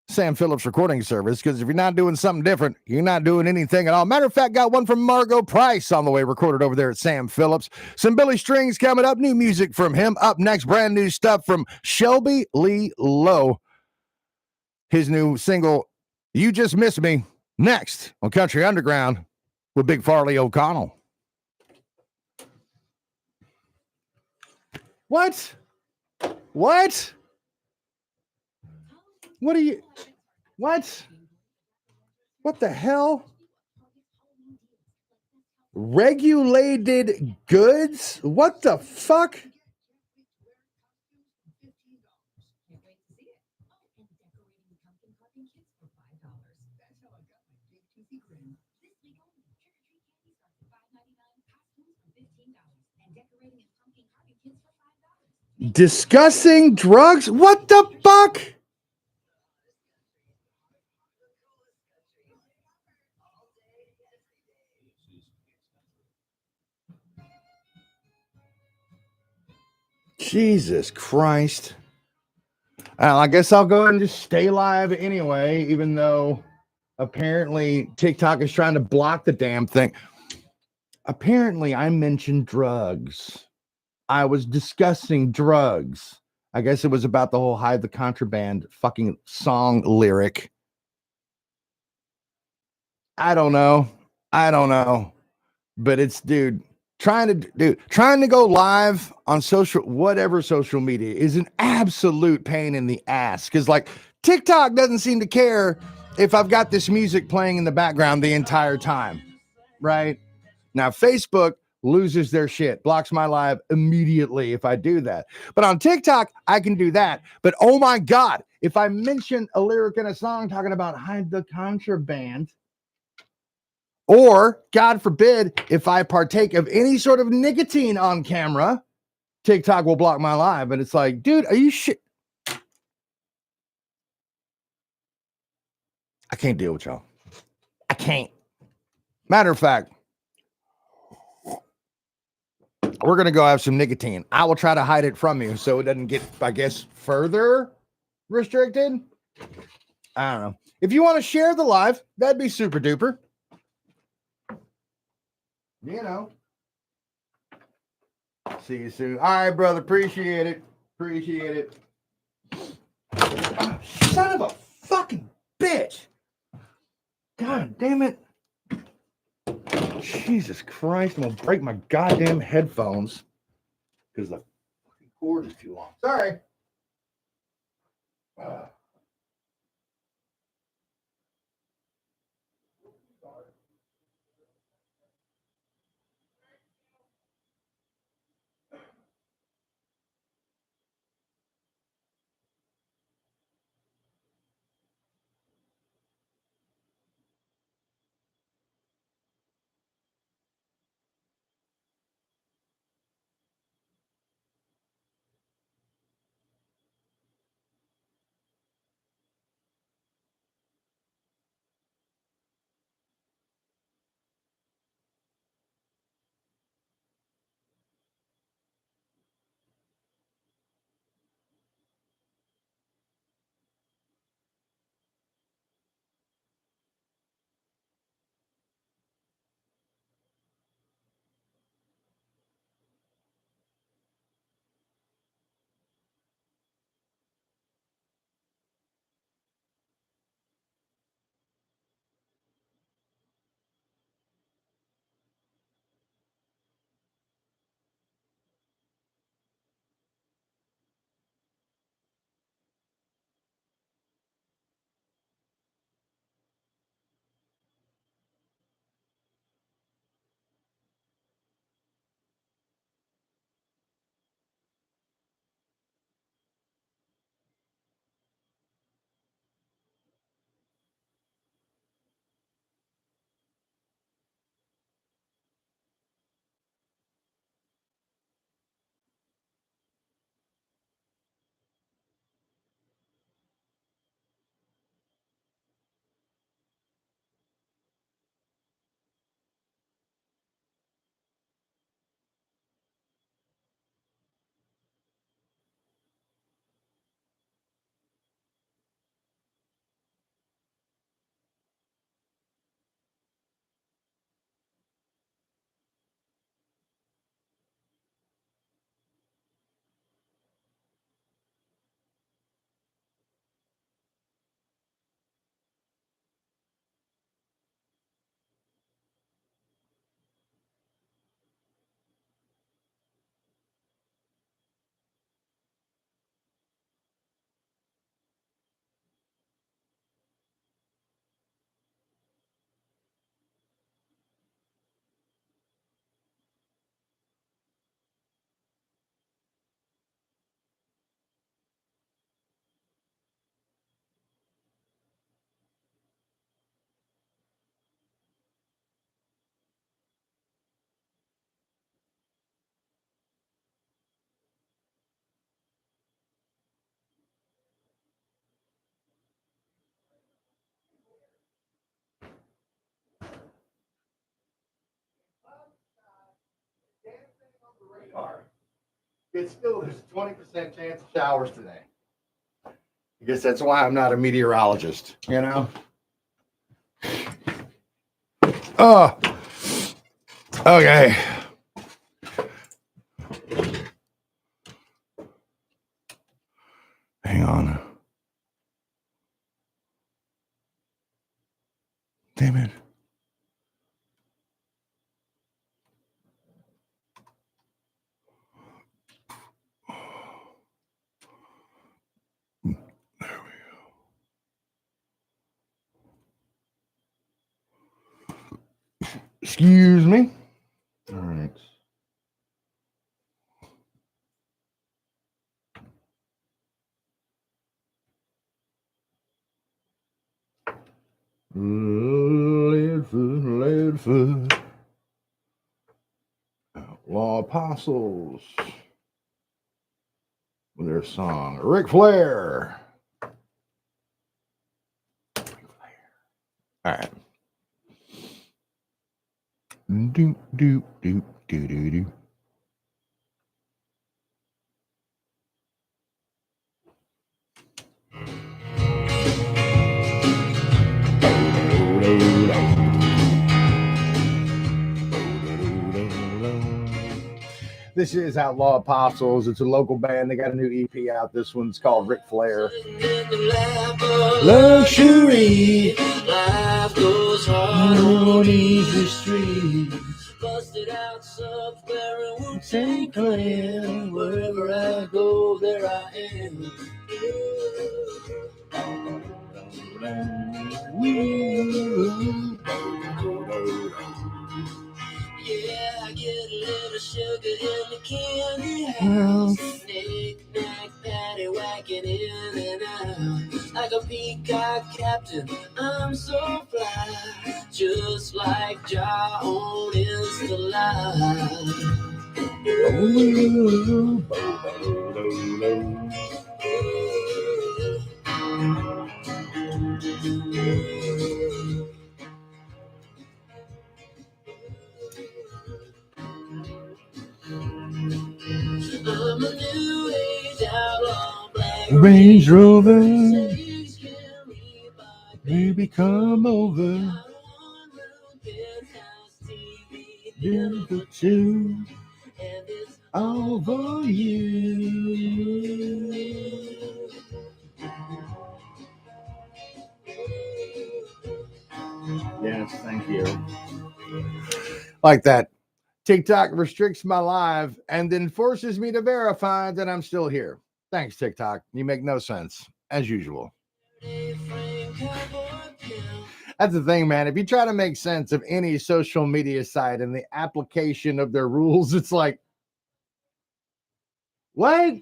Sam Phillips Recording Service, because if you're not doing something different, you're not doing anything at all. Matter of fact, got one from Margot Price on the way, recorded over there at Sam Phillips. Some Billy Strings coming up, new music from him. Up next, brand new stuff from Shelby Lee Lowe. His new single, You Just Miss Me, next on Country Underground with Big Farley O'Connell. What? What? What are you? What? What the hell? Regulated goods? What the fuck? Discussing drugs? What the fuck? Jesus Christ. I guess I'll go ahead and just stay live anyway, even though apparently TikTok is trying to block the damn thing. Apparently, I mentioned drugs. I was discussing drugs. I guess it was about the whole hide the contraband fucking song lyric. I don't know. But it's, dude, trying to go live on whatever social media is an absolute pain in the ass. Because like TikTok doesn't seem to care if I've got this music playing in the background the entire time. Right? Now, Facebook loses their shit, blocks my live immediately if I do that. But on TikTok, I can do that. But oh my God, if I mention a lyric in a song talking about hide the contraband, or God forbid, if I partake of any sort of nicotine on camera, TikTok will block my live. And it's like, dude, are you shit? I can't deal with y'all. I can't. Matter of fact, we're going to go have some nicotine. I will try to hide it from you so it doesn't get, I guess, further restricted. I don't know. If you want to share the live, that'd be super duper. You know. See you soon. All right, brother. Appreciate it. Oh, son of a fucking bitch. God damn it. Jesus Christ, I'm gonna break my goddamn headphones because the fucking cord is too long. Sorry. are. It's still, there's a 20% chance of showers today. I guess that's why I'm not a meteorologist, you know? Oh, okay. Hang on. Damn it. There we go. Excuse me. All right. Leadfoot. Outlaw Apostles. With their song, Ric Flair. All right. Doop, doop, doop, doo, doo, doo. This is Outlaw Apostles. It's a local band. They got a new EP out. This one's called Ric Flair. Luxury. Life goes hard on easy streets. Busted out somewhere in Wu-Tang Clan. Wherever I go, there I am. Yeah, I get a little sugar in the candy house. Knick-knack, patty-whacking in and out. Like a peacock captain, I'm so fly. Just like Jah on Insta-Live. I'm a new age outlaw, black Range Rover. Baby, come over. Dinner for two, and it's all for you. Yes, thank you. Like that. TikTok restricts my live and then forces me to verify that I'm still here. Thanks, TikTok. You make no sense, as usual. That's the thing, man. If you try to make sense of any social media site and the application of their rules, it's like, what?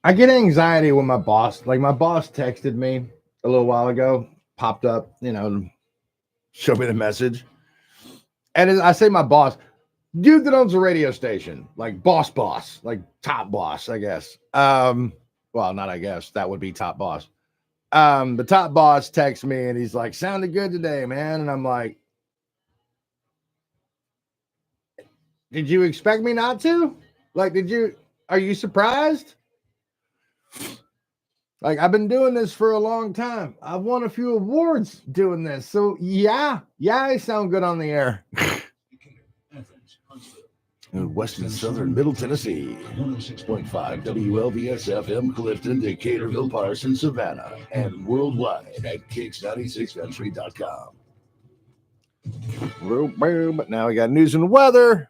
I get anxiety when my boss texted me a little while ago, popped up, showed me the message. And I say my boss, dude that owns a radio station, like boss, like top boss, I guess. Well, not I guess, that would be top boss. The top boss texts me and he's like, sounded good today, man. And I'm like, did you expect me not to? Like, are you surprised? Like, I've been doing this for a long time. I've won a few awards doing this. So yeah, I sound good on the air. In West and Southern Middle Tennessee, 106.5 WLVS FM, Clifton, Decaturville, Parson, Savannah, and worldwide at kicks96country.com. But now we got news and weather.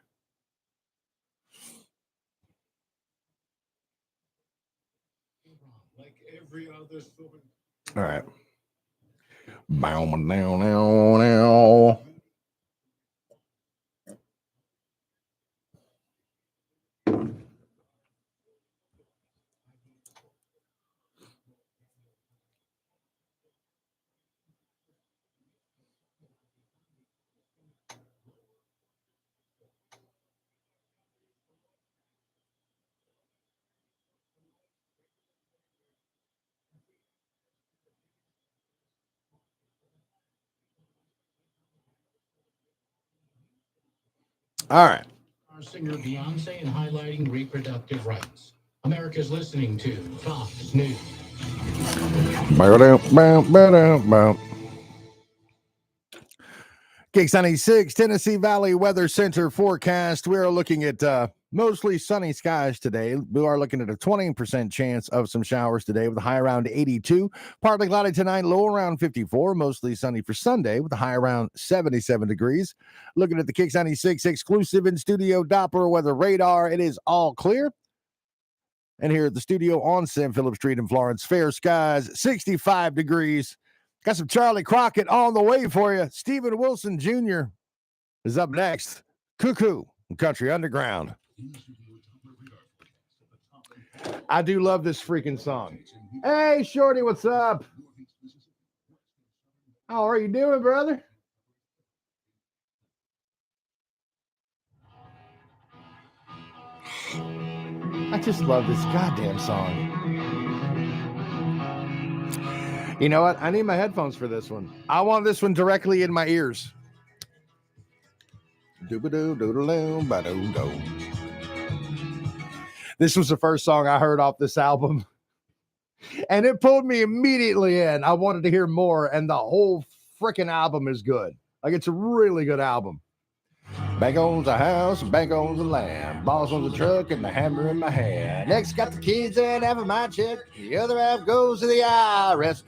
All right. Bow now. All right. Our singer Beyonce and highlighting reproductive rights. America's listening to Fox News. Kicks 96, Tennessee Valley Weather Center forecast. We are looking at mostly sunny skies today. We are looking at a 20% chance of some showers today with a high around 82. Partly cloudy tonight, low around 54. Mostly sunny for Sunday with a high around 77 degrees. Looking at the Kicks 96 exclusive in studio Doppler weather radar. It is all clear. And here at the studio on St. Philip Street in Florence, fair skies, 65 degrees. Got some Charlie Crockett on the way for you. Stephen Wilson Jr. is up next. Cuckoo, Country Underground. I do love this freaking song. Hey, Shorty, what's up? How are you doing, brother? I just love this goddamn song. You know what? I need my headphones for this one. I want this one directly in my ears. This was the first song I heard off this album, and it pulled me immediately in. I wanted to hear more, and the whole freaking album is good. Like, it's a really good album. Bank owns the house, bank owns the land. Boss owns the truck and the hammer in my hand. Next got the kids and half of my check. The other half goes to the IRS.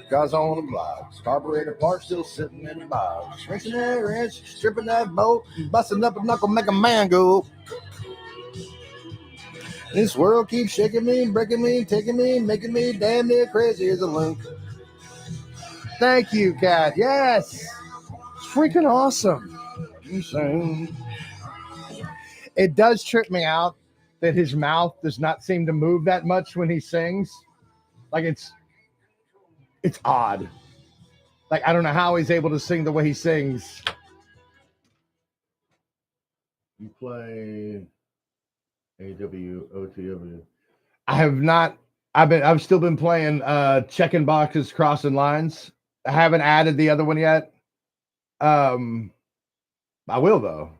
Cars on the blocks, carburetor parts still sitting in the box. Wrenching that wrench, stripping that bolt, busting up a knuckle, make a man go. This world keeps shaking me, breaking me, taking me, making me damn near crazy as a loon. Thank you, Kat. Yes. It's freaking awesome. It does trip me out that his mouth does not seem to move that much when he sings. Like, it's odd. Like, I don't know how he's able to sing the way he sings. You play AWOTW. I have not. I've still been playing checking boxes, crossing lines. I haven't added the other one yet. I will though.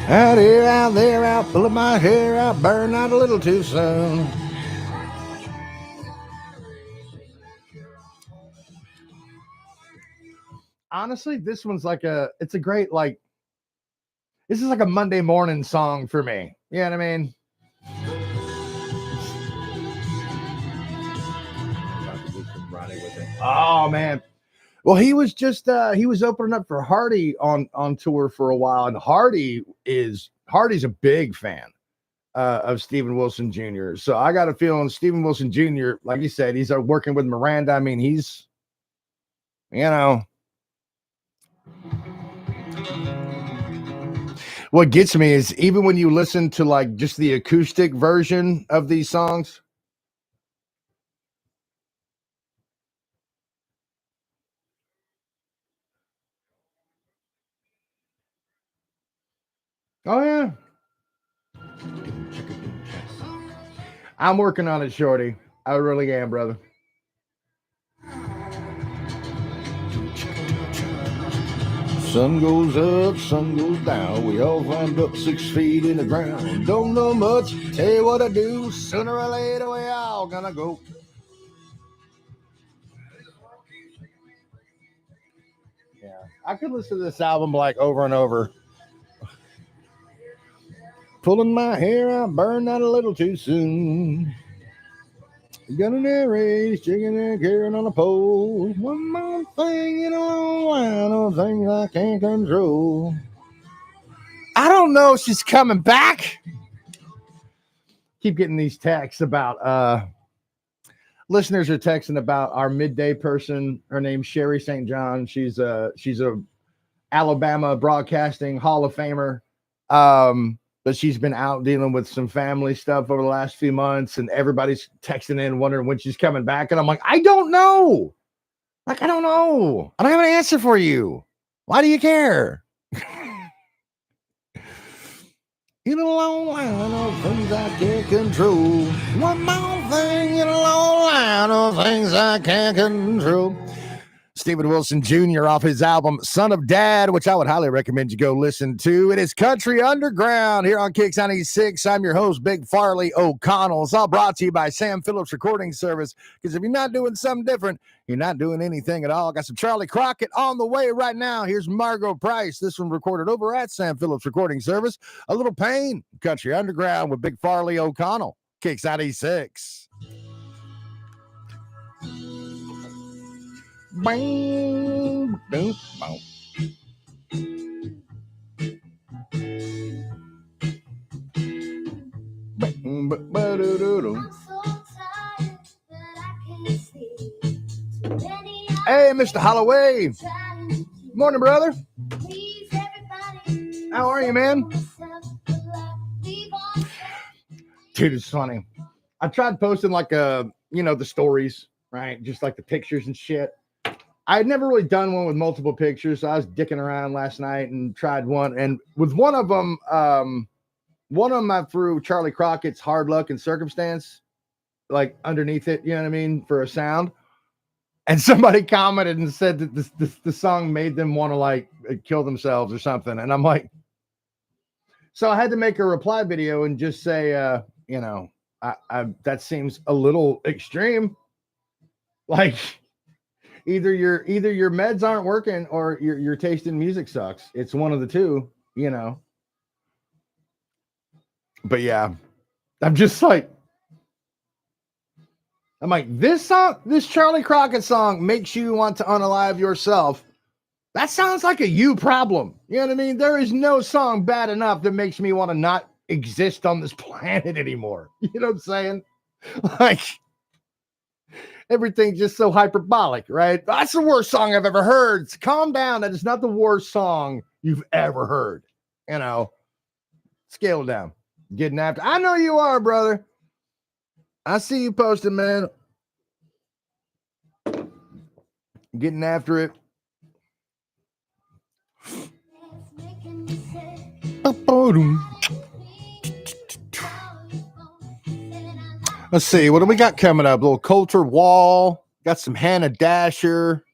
Out here, out there, out, pulling my hair out, burn out a little too soon. Honestly, this one's like it's a great, like, this is like a Monday morning song for me. You know what I mean? Oh man. Well, he was just he was opening up for Hardy on tour for a while, and Hardy's a big fan of Stephen Wilson Jr. So I got a feeling Stephen Wilson Jr., like you said, he's working with Miranda. I mean, he's, you know, what gets me is even when you listen to like just the acoustic version of these songs. Oh, yeah. I'm working on it, Shorty. I really am, brother. Sun goes up, sun goes down. We all wind up 6 feet in the ground. Don't know much, tell you what I do. Sooner or later, we all gonna go. Yeah, I could listen to this album like over and over. Pulling my hair out, burned out a little too soon. Got an air race, chicken and carrying on a pole. One more thing in a long line of things I can't control. I don't know if she's coming back. Keep getting these texts about listeners are texting about our midday person. Her name's Sherry St. John. She's a Alabama Broadcasting Hall of Famer. But she's been out dealing with some family stuff over the last few months, and everybody's texting in wondering when she's coming back. And I'm like, I don't know. Like, I don't know. I don't have an answer for you. Why do you care? in a long line of things I can't control. One more thing in a long line of things I can't control. Stephen Wilson Jr. off his album Son of Dad, which I would highly recommend you go listen to. It is Country Underground here on Kicks 96. I'm your host, Big Farley O'Connell. It's all brought to you by Sam Phillips Recording Service, because if you're not doing something different, you're not doing anything at all. Got some Charlie Crockett on the way right now. Here's Margot Price. This one recorded over at Sam Phillips Recording Service. A Little Pain, Country Underground with Big Farley O'Connell. Kicks 96. Bang, boom, boom. Hey, Mr. Holloway. Morning, brother. How are you, man? Dude, it's funny. I tried posting like the stories, right? Just like the pictures and shit. I had never really done one with multiple pictures, so I was dicking around last night and tried one. And with one of them I threw Charlie Crockett's Hard Luck and Circumstance, like underneath it, you know what I mean, for a sound. And somebody commented and said that the song made them want to like kill themselves or something. And I'm like, so I had to make a reply video and just say, that seems a little extreme. Like, either your meds aren't working or your taste in music sucks. It's one of the two, you know. But yeah, I'm like, this song, this Charlie Crockett song makes you want to unalive yourself. That sounds like a you problem. You know what I mean? There is no song bad enough that makes me want to not exist on this planet anymore. You know what I'm saying? Like, everything's just so hyperbolic, right? That's the worst song I've ever heard. Calm down. That is not the worst song you've ever heard. You know, scale it down. Getting after. I know you are, brother. I see you posting, man. Getting after it. Let's see. What do we got coming up? A little Coulter Wall. Got some Hannah Dasher.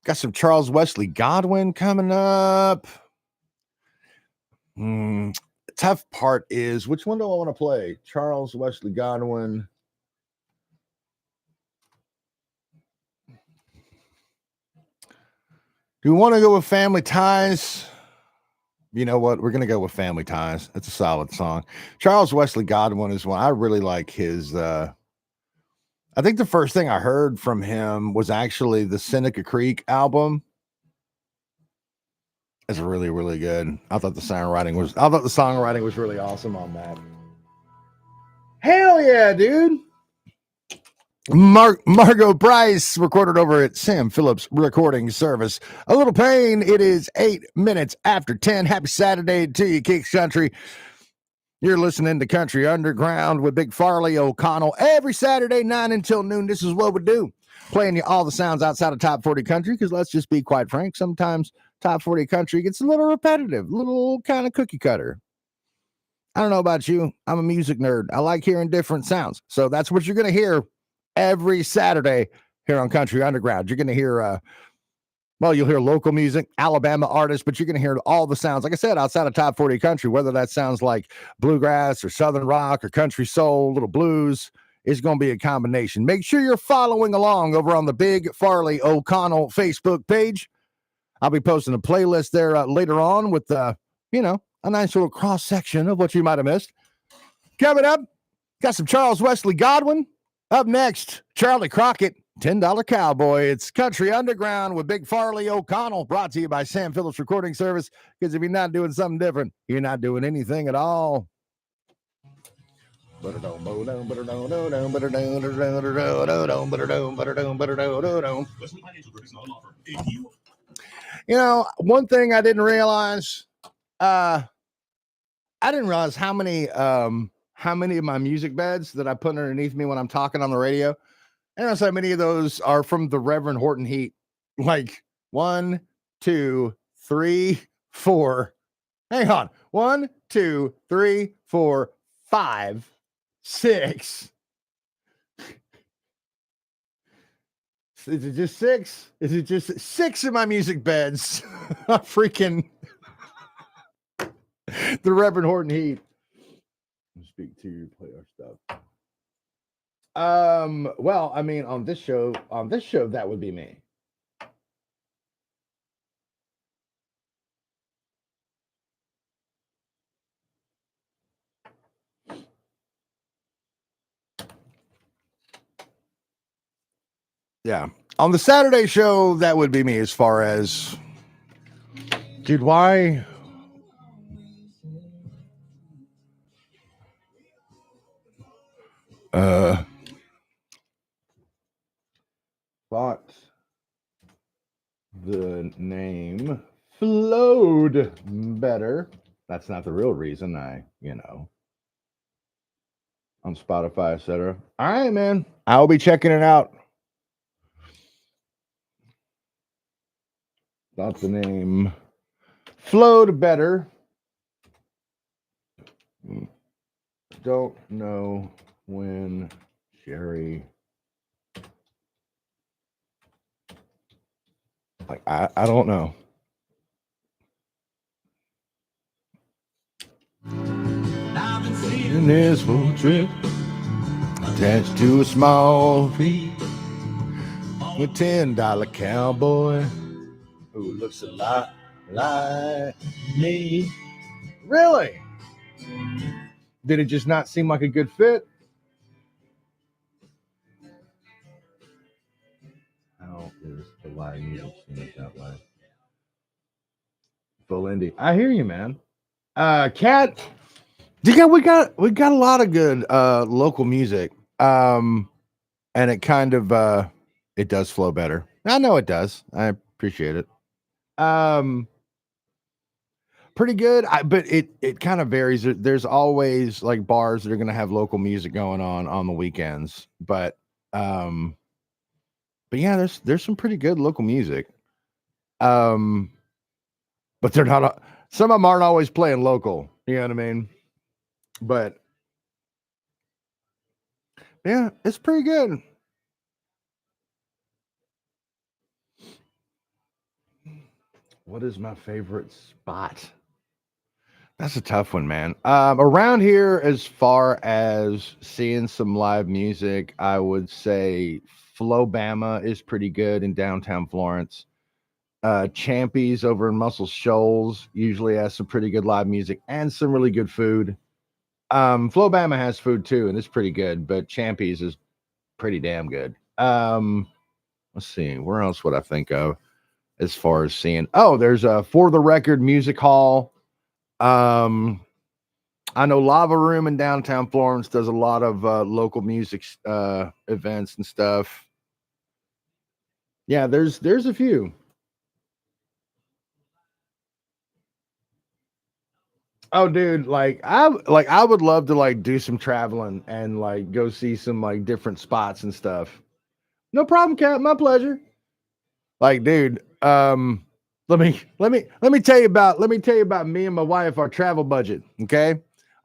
Got some Charles Wesley Godwin coming up. The tough part is, which one do I want to play? Charles Wesley Godwin. Do we want to go with Family Ties? You know what? We're going to go with Family Ties. It's a solid song. Charles Wesley Godwin is one. I really like his. I think the first thing I heard from him was actually the Seneca Creek album. It's really, really good. I thought the songwriting was really awesome on that. Hell yeah, dude. Margot Price recorded over at Sam Phillips Recording Service. A Little Pain. It is 8 minutes after 10. Happy Saturday to you, Kicks Country. You're listening to Country Underground with Big Farley O'Connell every Saturday, 9 until noon. This is what we do. Playing you all the sounds outside of Top 40 Country, because let's just be quite frank, sometimes Top 40 Country gets a little repetitive, a little kind of cookie cutter. I don't know about you. I'm a music nerd. I like hearing different sounds. So that's what you're going to hear every Saturday here on Country Underground. You're going to hear, you'll hear local music, Alabama artists, but you're going to hear all the sounds, like I said, outside of Top 40 Country, whether that sounds like bluegrass or Southern rock or country soul, little blues. It's going to be a combination. Make sure you're following along over on the Big Farley O'Connell Facebook page. I'll be posting a playlist there later on with, a nice little cross-section of what you might have missed. Coming up, got some Charles Wesley Godwin. Up next, Charlie Crockett, $10 Cowboy. It's Country Underground with Big Farley O'Connell, brought to you by Sam Phillips Recording Service, because if you're not doing something different, you're not doing anything at all. You know, one thing I didn't realize, how many of my music beds that I put underneath me when I'm talking on the radio. And also, how many of those are from the Reverend Horton Heat? Like 1, 2, 3, 4. Hang on. 1, 2, 3, 4, 5, 6. Is it just 6? Is it just 6 of my music beds? Freaking the Reverend Horton Heat. Speak to you, play our stuff. Well, I mean, on this show, that would be me. Yeah. On the Saturday show, that would be me as far as, dude, why? Thought the name flowed better. That's not the real reason on Spotify, etc. All right, man. I'll be checking it out. Thought the name flowed better. Don't know when Sherry. Like, I don't know. I've been seeing In this full trip, attached to a small fee, a $10 cowboy who looks a lot like me. Really? Did it just not seem like a good fit? How is the live music seen that way? Full indie. I hear you, man. Cat. Yeah, we got a lot of good local music. And it kind of it does flow better. I know it does. I appreciate it. Pretty good. But it kind of varies. There's always like bars that are going to have local music going on the weekends. But yeah, there's some pretty good local music. But they're not. Some of them aren't always playing local. You know what I mean? But yeah, it's pretty good. What is my favorite spot? That's a tough one, man. Around here, as far as seeing some live music, I would say Flowbama is pretty good in downtown Florence. Champy's over in Muscle Shoals usually has some pretty good live music and some really good food. Flowbama has food too, and it's pretty good, but Champy's is pretty damn good. Let's see, where else would I think of as far as seeing? Oh, there's a For the Record Music Hall. I know Lava Room in downtown Florence does a lot of local music events and stuff. Yeah, there's a few. Oh, dude, I would love to do some traveling and go see some different spots and stuff. No problem, Cat. My pleasure. Dude, let me tell you about me and my wife, our travel budget. Okay.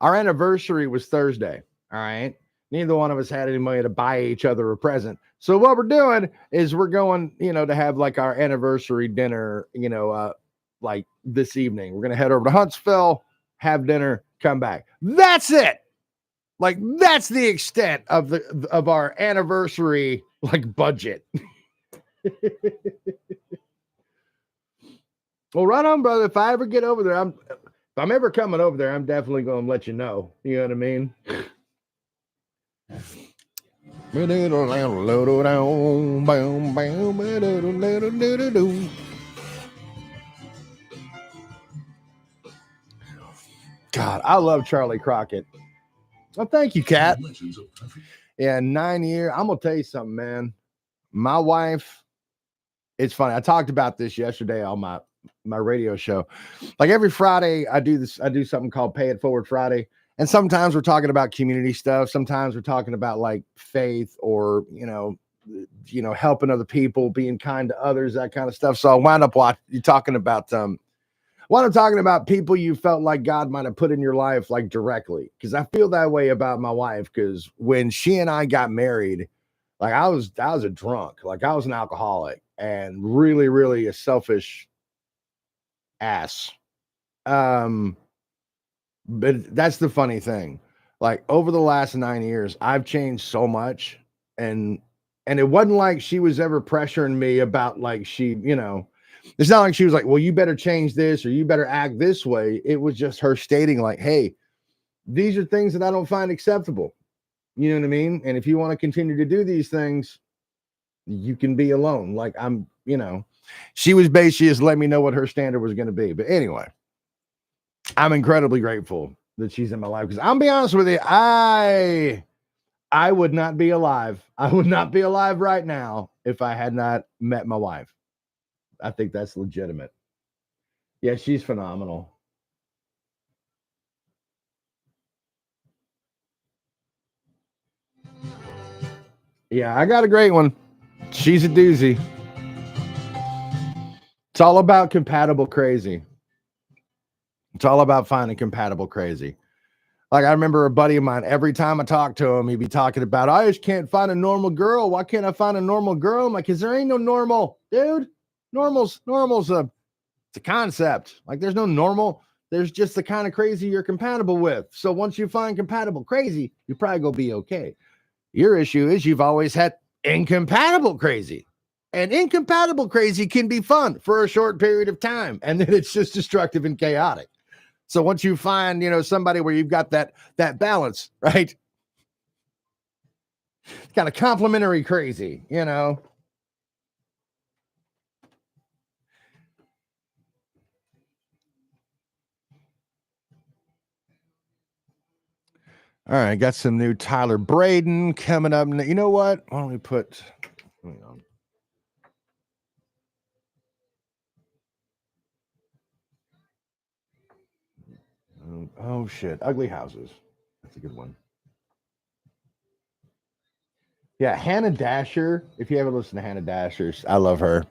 Our anniversary was Thursday. All right. Neither one of us had any money to buy each other a present. So what we're doing is we're going, to have our anniversary dinner, this evening. We're going to head over to Huntsville, have dinner, come back. That's it. That's the extent of our anniversary, budget. Well, right on, brother. If I ever get over there, if I'm ever coming over there, I'm definitely going to let you know. You know what I mean? God, I love Charlie Crockett. Well, thank you, Cat. Yeah, 9 years. I'm gonna tell you something, man. My wife. It's funny. I talked about this yesterday on my radio show. Every Friday, I do something called Pay It Forward Friday. And sometimes we're talking about community stuff. Sometimes we're talking about faith or, helping other people, being kind to others, that kind of stuff. So I wound up talking about What I'm talking about, people you felt like God might have put in your life, like directly. Because I feel that way about my wife. Because when she and I got married, like I was a drunk, like I was an alcoholic, and really, really a selfish ass. But that's the funny thing. Like over the last 9 years, I've changed so much, and it wasn't like she was ever pressuring me about like it's not like she was like, well, you better change this or you better act this way. It was just her stating like, hey, these are things that I don't find acceptable. You know what I mean? And if you want to continue to do these things, you can be alone. Like she was basically just letting me know what her standard was going to be. But anyway, I'm incredibly grateful that she's in my life. Because I'll be honest with you, I would not be alive. I would not be alive right now if I had not met my wife. I think that's legitimate. Yeah, she's phenomenal. Yeah, I got a great one. She's a doozy. It's all about compatible crazy. It's all about finding compatible crazy. Like I remember a buddy of mine, every time I talk to him, he'd be talking about, I just can't find a normal girl. Why can't I find a normal girl? I'm like, because there ain't no normal, dude. Normal's it's a concept. Like there's no normal. There's just the kind of crazy you're compatible with. So once you find compatible crazy, you probably go be okay. Your issue is you've always had incompatible crazy. And incompatible crazy can be fun for a short period of time. And then it's just destructive and chaotic. So once you find, somebody where you've got that balance, right? It's kind of complementary crazy, All right, got some new Tyler Braden coming up. You know what? Why don't we put, hang on. Oh shit, Ugly Houses. That's a good one. Yeah, Hannah Dasher. If you ever listen to Hannah Dasher, I love her.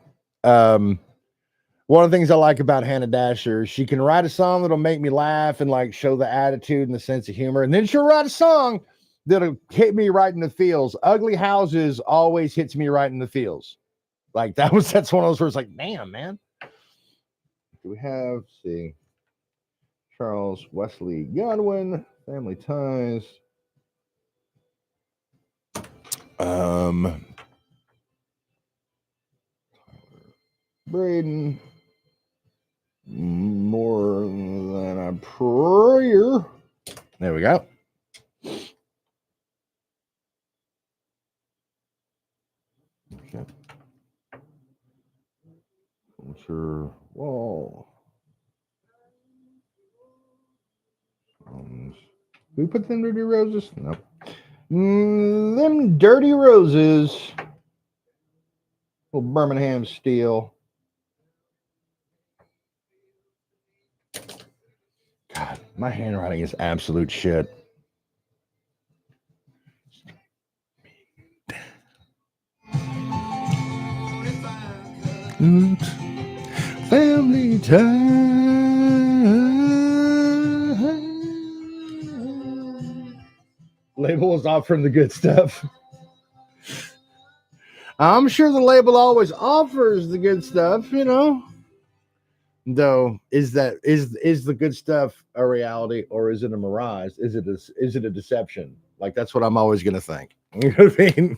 One of the things I like about Hannah Dasher, she can write a song that'll make me laugh and like show the attitude and the sense of humor, and then she'll write a song that'll hit me right in the feels. Ugly Houses always hits me right in the feels. Like that's one of those where it's like, damn, man. Do we have? Let's see. Charles Wesley Godwin, Family Ties. Braden, More Than a Prayer. There we go. Okay. Culture Wall. Who put them Dirty Roses? No. Them Dirty Roses. Little Birmingham Steel. God, my handwriting is absolute shit. Family time. Label is offering the good stuff. I'm sure the label always offers the good stuff, Though, is the good stuff a reality or is it a mirage? Is it a deception? Like that's what I'm always gonna think. You know what I mean?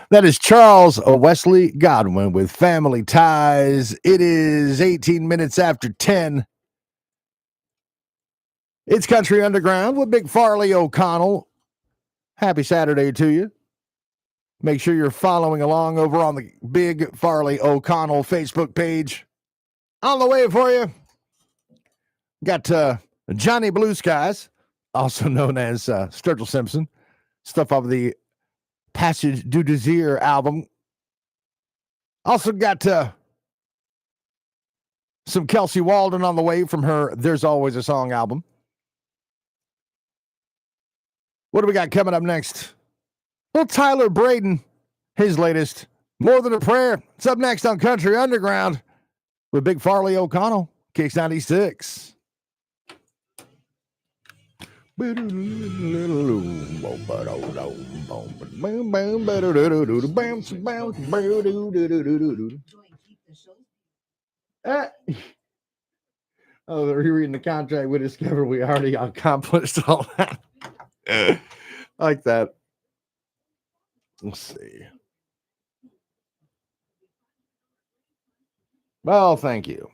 That is Charles Wesley Godwin with Family Ties. It is 18 minutes after 10. It's Country Underground with Big Farley O'Connell. Happy Saturday to you. Make sure you're following along over on the Big Farley O'Connell Facebook page. On the way for you, got Johnny Blue Skies, also known as Sturgill Simpson, stuff off the Passage du Désir album. Also got some Kelsey Walden on the way from her There's Always a Song album. What do we got coming up next? Well, Tyler Braden, his latest, More Than a Prayer. It's up next on Country Underground. with Big Farley O'Connell, Kicks 96. Oh, they're rereading the contract. We discovered we already accomplished all that. Like that. Let's see. Well, thank you.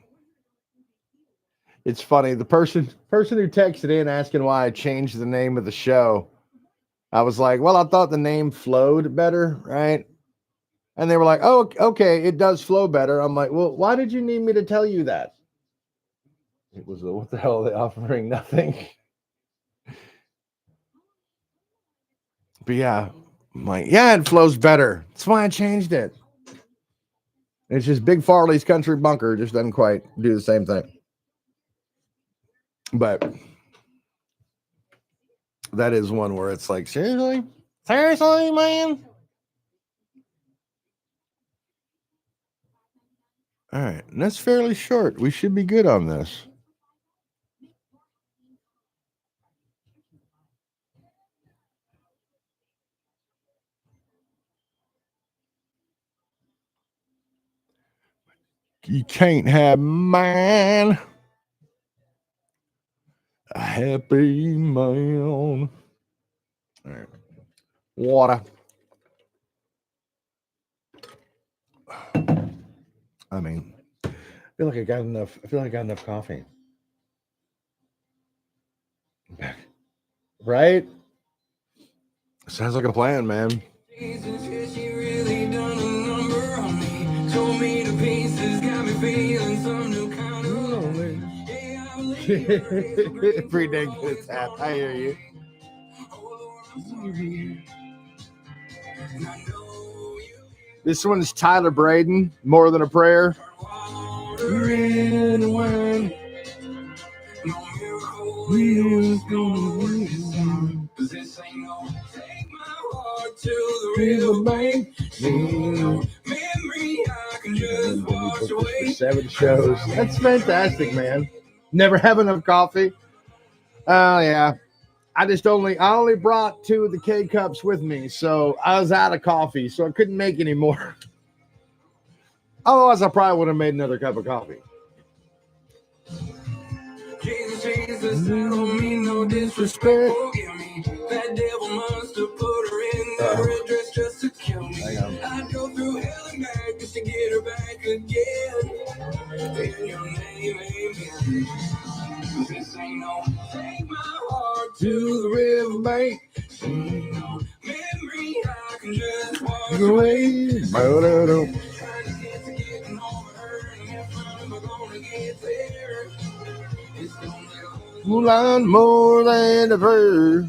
It's funny. The person who texted in asking why I changed the name of the show, I was like, well, I thought the name flowed better, right? And they were like, oh, okay, it does flow better. I'm like, well, why did you need me to tell you that? It was, what the hell are they offering? Nothing. But yeah, I'm like, yeah, it flows better. That's why I changed it. It's just Big Farley's Country Bunker just doesn't quite do the same thing. But that is one where it's like, seriously? Seriously, man? All right, and that's fairly short. We should be good on this. You can't have mine. A happy man. All right. Water. I mean, I feel like I got enough coffee. Right? Sounds like a plan, man. Ridiculous app. I hear you. This one's Tyler Braden, More Than a Prayer. Seven shows. That's fantastic, man. Never have enough coffee. Oh yeah. I only brought 2 of the K cups with me, so I was out of coffee, so I couldn't make any more. Otherwise, I probably would have made another cup of coffee. Jesus, I don't mean no disrespect. Forgive me. That devil must have put her in that red dress just to kill me. I'd go through hell and back just to get her back again. In your name, amen. This ain't no take my heart to the river bank. No memory I can just wash away. Trying to get to getting over her, and if I'm gonna get there, it's gonna be a whole lot more than a prayer.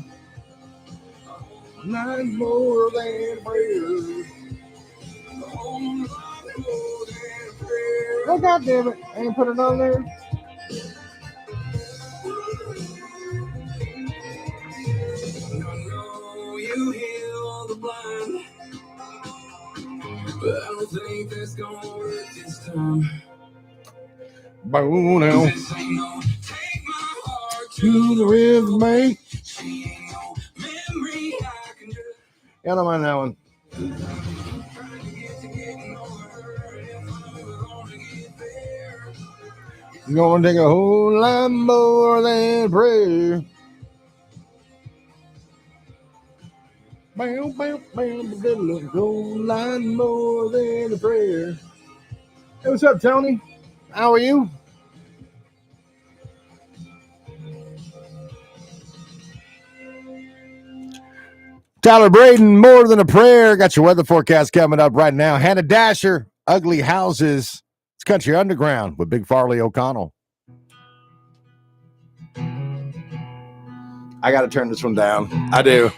Not more than a prayer. A whole lot more than a prayer. Oh, God damn it. I ain't put it on there. You heal the blind, but I don't think that's gonna work this time. Boom now. This ain't no take my heart to the river bank. She ain't no memory I can just. Yeah, I don't mind that one. Trying to get to getting over her, if I'm gonna get there. It's gonna take a whole lot more than prayer. Bam, bam, bam, a whole lot more than a prayer. Hey, what's up, Tony? How are you? Tyler Braden, More Than a Prayer. Got your weather forecast coming up right now. Hannah Dasher, Ugly Houses. It's Country Underground with Big Farley O'Connell. I got to turn this one down. I do.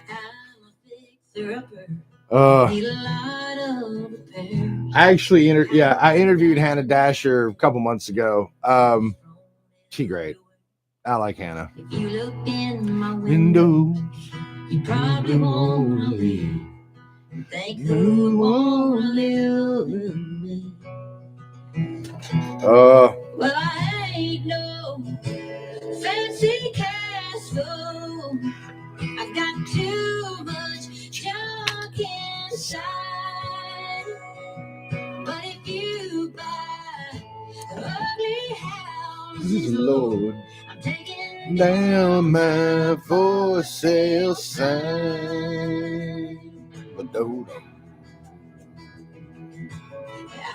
I actually I interviewed Hannah Dasher a couple months ago. She great. I like Hannah. If you look in my windows, you probably won't leave. Think who won't live with me. is the Lord. Down my for sale sign. I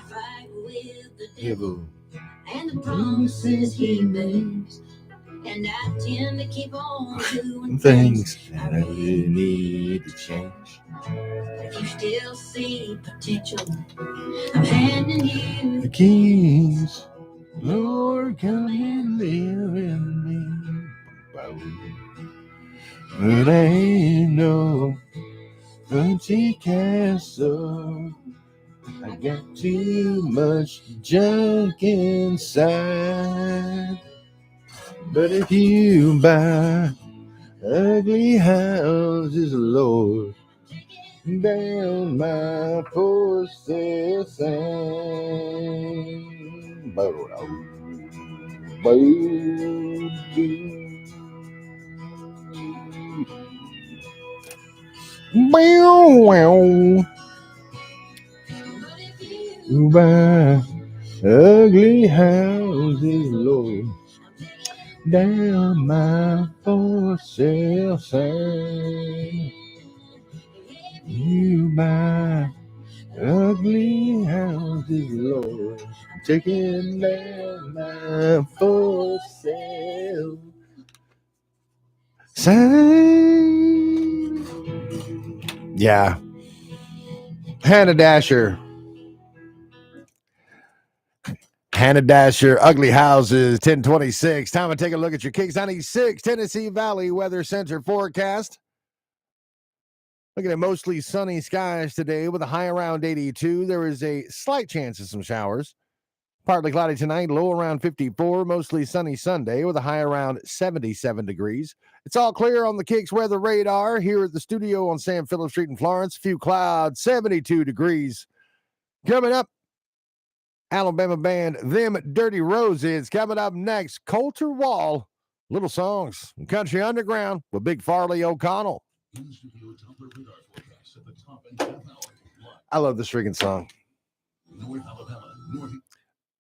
fight with the Devil. and the promises he makes, and I tend to keep on doing Things that I really need to change. But if you still see potential, I'm handing you The keys, Lord, come and live in me. But I ain't no empty castle. I got too much junk inside. But if you buy ugly houses, Lord, down my for sale sign. You buy ugly houses, Lord, down my for sale sign. You buy ugly houses, Lord, taking down my for sale sign. Yeah. Hannah Dasher, Ugly Houses, 1026. Time to take a look at your Kings 96 Tennessee Valley Weather Center forecast. Looking at mostly sunny skies today with a high around 82. There is a slight chance of some showers. Partly cloudy tonight, low around 54. Mostly sunny Sunday with a high around 77 degrees. It's all clear on the Kicks weather radar here at the studio on Sam Phillips Street in Florence. Few clouds, 72 degrees. Coming up, Alabama band Them Dirty Roses. Coming up next, Coulter Wall, Little Songs, Country Underground with Big Farley O'Connell. I love this freaking song.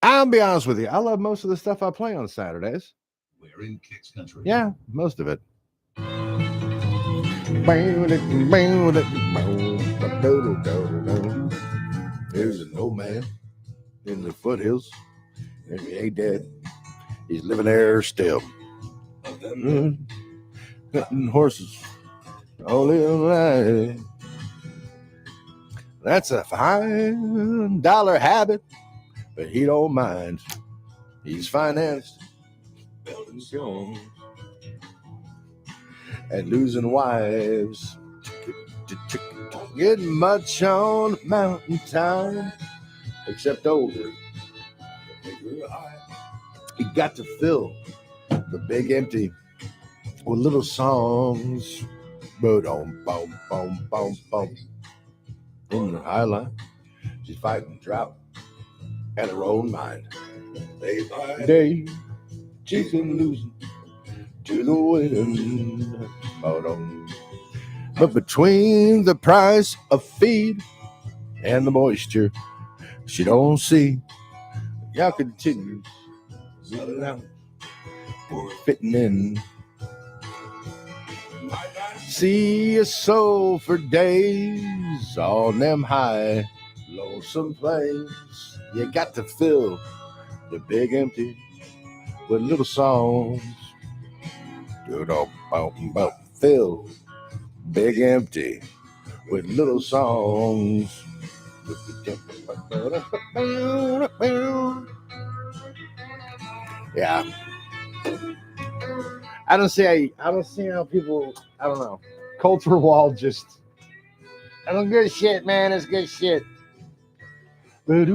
I'll be honest with you. I love most of the stuff I play on Saturdays. We're in Kicks Country. Yeah, most of it. There's an old man in the foothills, and he ain't dead. He's living there still. Cutting horses all his life. That's a $5 habit, but he don't mind. He's financed, building homes, and losing wives. Don't get much on mountain time, except over. You got to fill the big empty with little songs. Boom, boom, boom, boom, boom. In the high line, she's fighting drought and her own mind. Day by day, she's been losing to the wind. But between the price of feed and the moisture, she don't see. Y'all continue out for fitting in. See a soul for days on them high, lonesome plains. You got to fill the big empty with little songs. Fill big empty with little songs. Yeah. I don't see how people, I don't know. Coulter Wall just, I don't good shit, man. It's good shit. Fill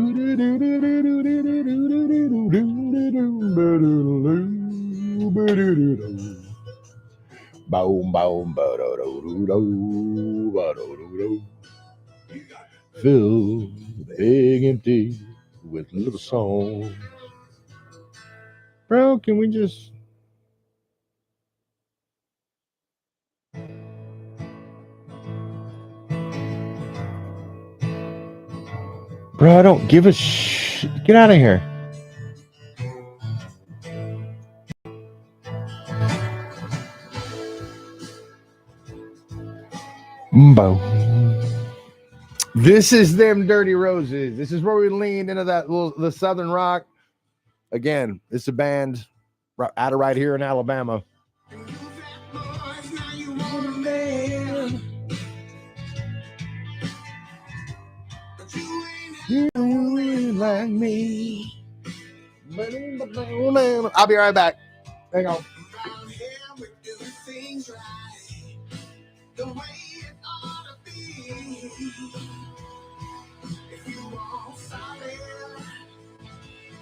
big empty with little songs. Bro, can we just... Bro, I don't give a shit. Get out of here. This is them Dirty Roses. This is where we leaned into the Southern rock. Again, it's a band out of right here in Alabama. You ain't like me. I'll be right back. Hang on. The way it ought to be. If you want solid,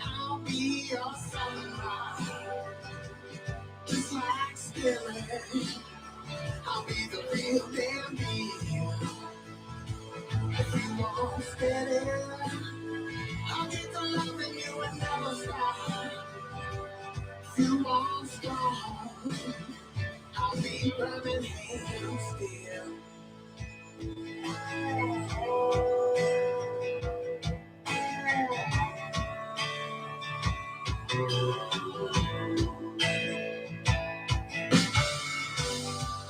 I'll be your sunlight. Just like Skillet, I'll be the real damn deal. If you want steady, I'll get the loving you and never stop. If you want strong, I'll be Birmingham still.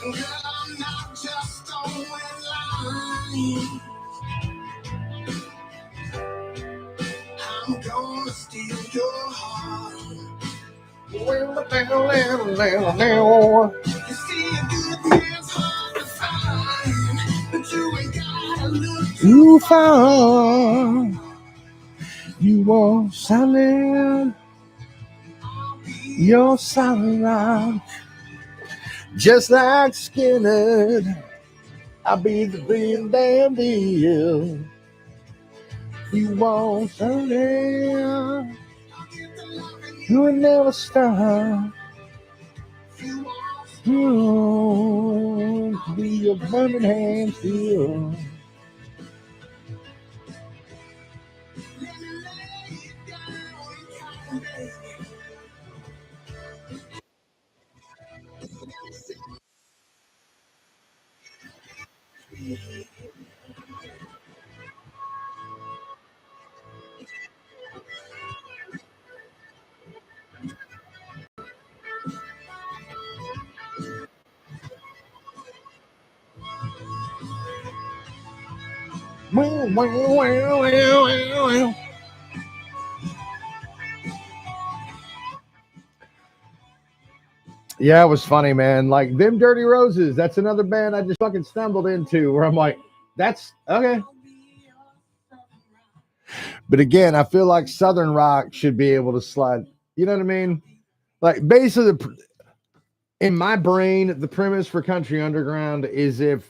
Girl, I'm not just throwing lines. I'm gonna steal your heart. You see, a good man's hard to find, but you ain't gotta look too far. You want solid, you're solid rock. Just like Skinner, I'll be the real damn deal. You want solid, you will never stop. You want to be a Birmingham still. Yeah, it was funny, man. Like them Dirty Roses, that's another band I just fucking stumbled into where I'm like, that's okay. But again, I feel like Southern rock should be able to slide. You know what I mean? Like basically, in my brain, the premise for Country Underground is if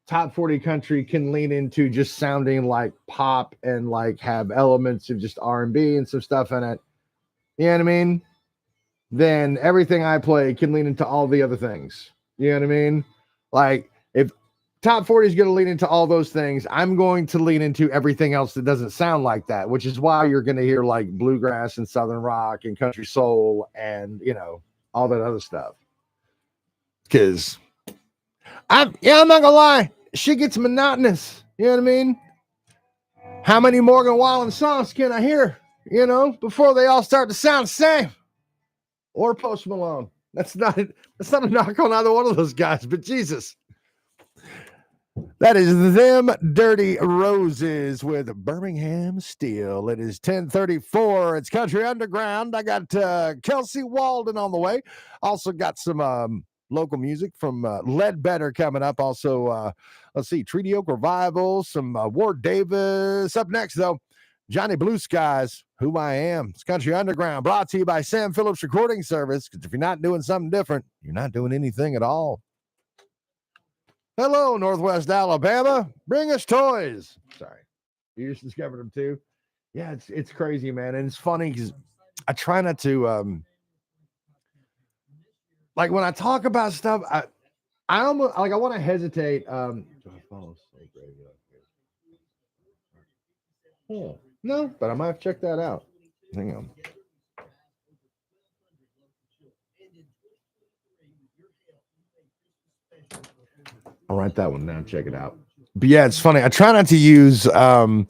Top 40 Country can lean into just sounding like pop and like have elements of just R&B and some stuff in it. You know what I mean? Then everything I play can lean into all the other things. You know what I mean? Like if Top 40 is going to lean into all those things, I'm going to lean into everything else that doesn't sound like that, which is why you're going to hear like bluegrass and Southern rock and country soul and, you know, all that other stuff. Because I'm not going to lie. Shit gets monotonous. You know what I mean? How many Morgan Wallen songs can I hear, you know, before they all start to sound the same? Or Post Malone. That's not a knock on either one of those guys, but Jesus. That is them Dirty Roses with Birmingham Steel. It is 10:34. It's Country Underground. I got Kelsey Walden on the way. Also got some local music from Ledbetter coming up. Also, let's see, Treaty Oak Revival, some Ward Davis. Up next, though, Johnny Blue Skies, Who I Am. It's Country Underground, brought to you by Sam Phillips Recording Service. Because if you're not doing something different, you're not doing anything at all. Hello, Northwest Alabama. Bring us toys. Sorry. You just discovered them too? Yeah, it's crazy, man. And it's funny because I try not to like when I talk about stuff, I almost like I want to hesitate. No, but I might have to check that out. Hang on. I'll write that one down. Check it out. But yeah, it's funny. I try not to use the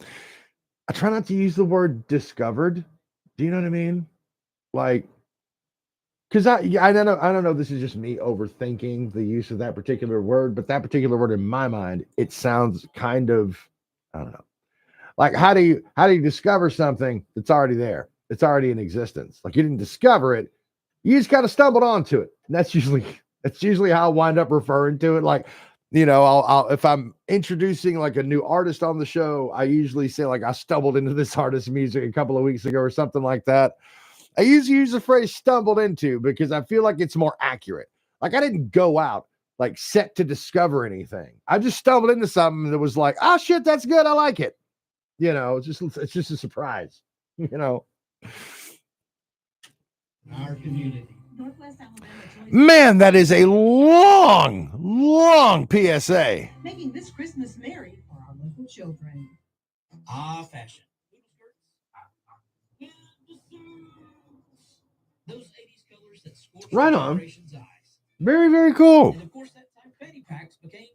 word discovered. Do you know what I mean? Like because I don't know. This is just me overthinking the use of that particular word, but that particular word in my mind, it sounds kind of, I don't know. Like how do you discover something that's already there? It's already in existence. Like you didn't discover it, you just kind of stumbled onto it. And that's usually how I wind up referring to it. Like, I'll if I'm introducing like a new artist on the show, I usually say like I stumbled into this artist's music a couple of weeks ago or something like that. I usually use the phrase stumbled into because I feel like it's more accurate. Like I didn't go out like set to discover anything. I just stumbled into something that was like, oh shit, that's good. I like it. It's just a surprise, Our community. Man, that is a long, long PSA. Making this Christmas merry for our local children. Fashion. Those 80s colors that scorched Right on. generation's eyes. Very, very cool. And of course, that time fanny packs became.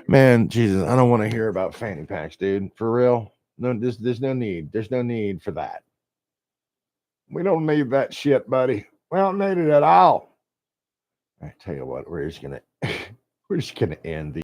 Man, Jesus, I don't want to hear about fanny packs, dude. For real. No, there's no need. There's no need for that. We don't need that shit, buddy. We don't need it at all. I tell you what, we're just gonna end the